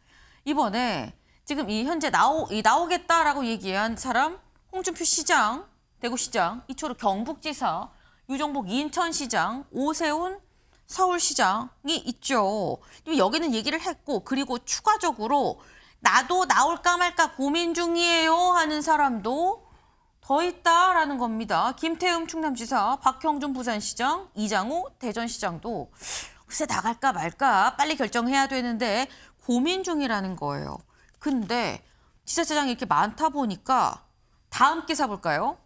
이번에 지금 이 현재 나오겠다라고 얘기한 사람 홍준표 시장, 대구시장, 이철우 경북지사, 유정복 인천시장, 오세훈 서울시장이 있죠. 여기는 얘기를 했고 그리고 추가적으로 나도 나올까 말까 고민 중이에요 하는 사람도 더 있다라는 겁니다. 김태흠 충남지사, 박형준 부산시장, 이장우 대전시장도 글쎄 나갈까 말까 빨리 결정해야 되는데 고민 중이라는 거예요. 근데 지자체장이 이렇게 많다 보니까 다음 기사 볼까요?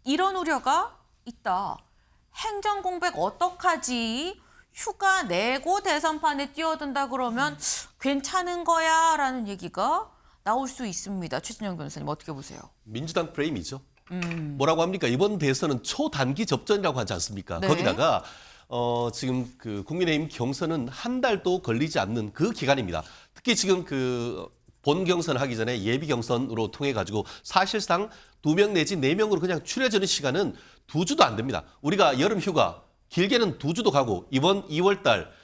이런 우려가 있다. 행정공백 어떡하지? 휴가 내고 대선판에 뛰어든다 그러면 괜찮은 거야? 라는 얘기가 나올 수 있습니다. 최진영 변호사님 어떻게 보세요? 민주당 프레임이죠. 뭐라고 합니까? 이번 대선은 초단기 접전이라고 하지 않습니까? 네. 거기다가 지금 그 국민의힘 경선은 한 달도 걸리지 않는 그 기간입니다. 특히 지금 그 본 경선 하기 전에 예비 경선으로 통해 가지고 사실상 2명 내지 4명으로 그냥 추려지는 시간은 2주도 안 됩니다. 우리가 여름 휴가 길게는 2주도 가고 이번 2월 달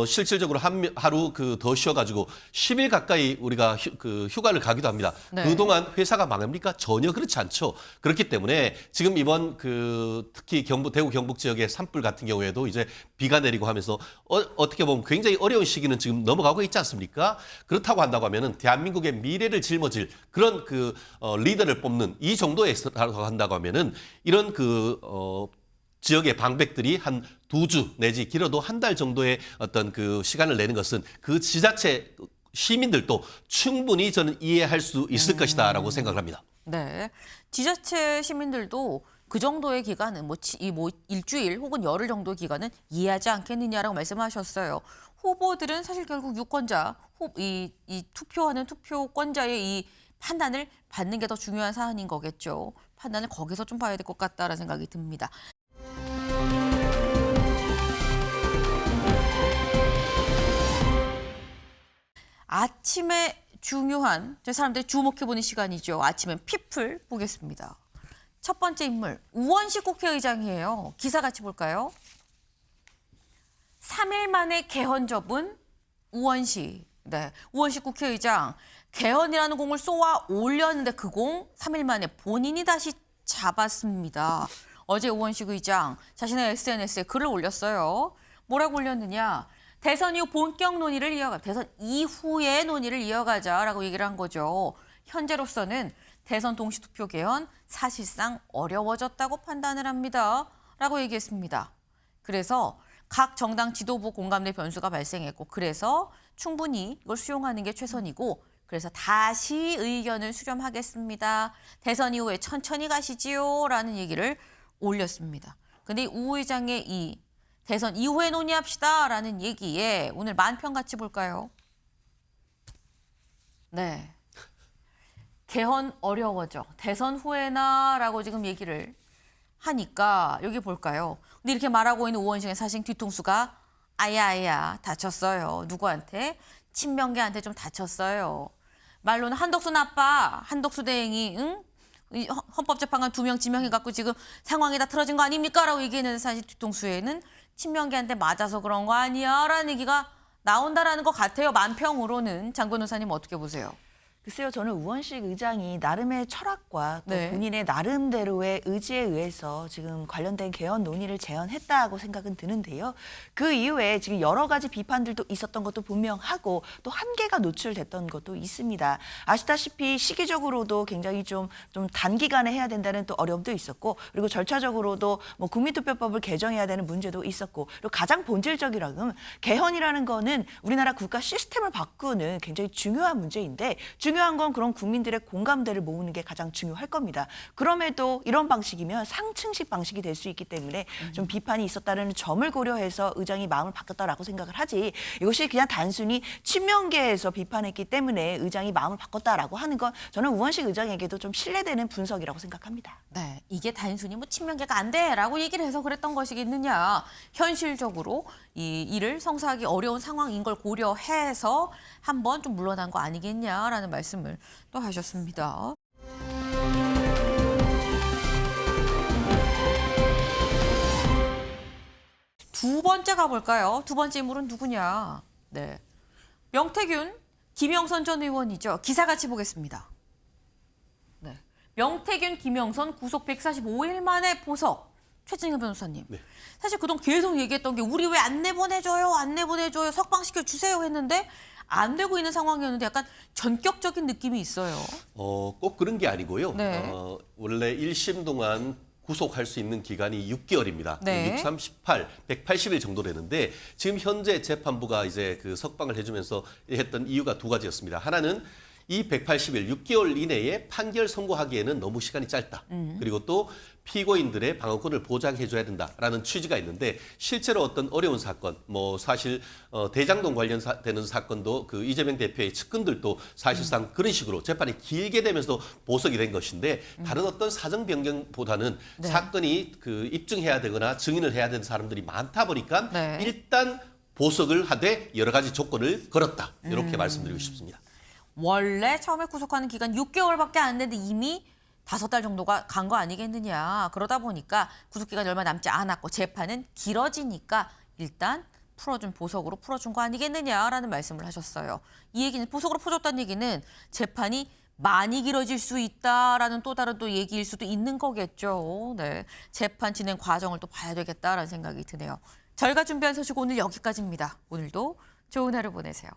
실질적으로 하루 더 쉬어가지고 10일 가까이 우리가 휴가를 가기도 합니다. 네. 그동안 회사가 망합니까? 전혀 그렇지 않죠. 그렇기 때문에 지금 이번 특히 대구 경북 지역의 산불 같은 경우에도 이제 비가 내리고 하면서 어떻게 보면 굉장히 어려운 시기는 지금 넘어가고 있지 않습니까? 그렇다고 한다고 하면은 대한민국의 미래를 짊어질 그런 리더를 뽑는 이 정도에서라고 한다고 하면은 이런 지역의 방백들이 한 2주 내지 길어도 한 달 정도의 어떤 시간을 내는 것은 그 지자체 시민들도 충분히 저는 이해할 수 있을 것이다라고 생각을 합니다. 네, 지자체 시민들도 그 정도의 기간은 일주일 혹은 열흘 정도의 기간은 이해하지 않겠느냐라고 말씀하셨어요. 후보들은 사실 결국 유권자, 이 투표하는 투표권자의 이 판단을 받는 게 더 중요한 사안인 거겠죠. 판단을 거기서 좀 봐야 될 것 같다라는 생각이 듭니다. 아침에 중요한 사람들이 주목해보는 시간이죠. 아침엔 피플 보겠습니다. 첫 번째 인물 우원식 국회의장이에요. 기사 같이 볼까요? 3일 만에 개헌 접은 우원식. 네, 우원식 국회의장 개헌이라는 공을 쏘아 올렸는데 그 공 3일 만에 본인이 다시 잡았습니다. 어제 우원식 의장 자신의 SNS에 글을 올렸어요. 뭐라고 올렸느냐? 대선 이후 본격 논의를 대선 이후의 논의를 이어가자라고 얘기를 한 거죠. 현재로서는 대선 동시투표 개헌 사실상 어려워졌다고 판단을 합니다. 라고 얘기했습니다. 그래서 각 정당 지도부 공감대 변수가 발생했고 그래서 충분히 이걸 수용하는 게 최선이고 그래서 다시 의견을 수렴하겠습니다. 대선 이후에 천천히 가시지요 라는 얘기를 올렸습니다. 근데 우 의장의 이 대선 이후에 논의합시다 라는 얘기에 오늘 만평 같이 볼까요? 네. 개헌 어려워져. 대선 후에나 라고 지금 얘기를 하니까 여기 볼까요? 근데 이렇게 말하고 있는 우원식의 사실 뒤통수가 아야 다쳤어요. 누구한테? 친명계한테 좀 다쳤어요. 말로는 한덕수 나빠. 한덕수 대행이 이 헌법재판관 2명 지명해갖고 지금 상황이 다 틀어진 거 아닙니까? 라고 얘기했는데 사실 뒤통수에는 친명계한테 맞아서 그런 거 아니야? 라는 얘기가 나온다라는 것 같아요. 만평으로는. 장 변호사님 어떻게 보세요? 글쎄요, 저는 우원식 의장이 나름의 철학과 또 네. 본인의 나름대로의 의지에 의해서 지금 관련된 개헌 논의를 제언했다고 생각은 드는데요. 그 이후에 지금 여러 가지 비판들도 있었던 것도 분명하고 또 한계가 노출됐던 것도 있습니다. 아시다시피 시기적으로도 굉장히 좀 단기간에 해야 된다는 또 어려움도 있었고 그리고 절차적으로도 뭐 국민투표법을 개정해야 되는 문제도 있었고 그리고 가장 본질적이라면 개헌이라는 거는 우리나라 국가 시스템을 바꾸는 굉장히 중요한 문제인데 중요한 건 그런 국민들의 공감대를 모으는 게 가장 중요할 겁니다. 그럼에도 이런 방식이면 상층식 방식이 될 수 있기 때문에 좀 비판이 있었다는 점을 고려해서 의장이 마음을 바꿨다라고 생각을 하지 이것이 그냥 단순히 친명계에서 비판했기 때문에 의장이 마음을 바꿨다라고 하는 건 저는 우원식 의장에게도 좀 신뢰되는 분석이라고 생각합니다. 네, 이게 단순히 뭐 친명계가 안 돼라고 얘기를 해서 그랬던 것이겠느냐. 현실적으로 이 일을 성사하기 어려운 상황인 걸 고려해서 한번 좀 물러난 거 아니겠냐라는 말씀을 또 하셨습니다. 두 번째 가볼까요? 두 번째 인물은 누구냐? 네, 명태균, 김영선 전 의원이죠. 기사 같이 보겠습니다. 네, 명태균, 김영선 구속 145일 만에 보석. 최진영 변호사님. 네. 사실 그동안 계속 얘기했던 게 우리 왜 안 내보내줘요? 안 내보내줘요? 석방시켜주세요 했는데 안 되고 있는 상황이었는데 약간 전격적인 느낌이 있어요. 꼭 그런 게 아니고요. 네. 원래 1심 동안 구속할 수 있는 기간이 6개월입니다. 네. 6, 3, 18, 180일 정도 되는데 지금 현재 재판부가 이제 그 석방을 해주면서 했던 이유가 두 가지였습니다. 하나는 이 180일, 6개월 이내에 판결 선고하기에는 너무 시간이 짧다. 그리고 또 피고인들의 방어권을 보장해줘야 된다라는 취지가 있는데 실제로 어떤 어려운 사건, 뭐 사실 대장동 관련되는 사건도 그 이재명 대표의 측근들도 사실상 그런 식으로 재판이 길게 되면서 보석이 된 것인데 다른 어떤 사정 변경보다는 네. 사건이 그 입증해야 되거나 증인을 해야 되는 사람들이 많다 보니까 네. 일단 보석을 하되 여러 가지 조건을 걸었다. 이렇게 말씀드리고 싶습니다. 원래 처음에 구속하는 기간 6개월밖에 안 됐는데 이미 5달 정도가 간 거 아니겠느냐. 그러다 보니까 구속기간이 얼마 남지 않았고 재판은 길어지니까 일단 보석으로 풀어준 거 아니겠느냐라는 말씀을 하셨어요. 이 얘기는 보석으로 풀어줬다는 얘기는 재판이 많이 길어질 수 있다라는 또 다른 또 얘기일 수도 있는 거겠죠. 네, 재판 진행 과정을 또 봐야 되겠다라는 생각이 드네요. 저희가 준비한 소식 오늘 여기까지입니다. 오늘도 좋은 하루 보내세요.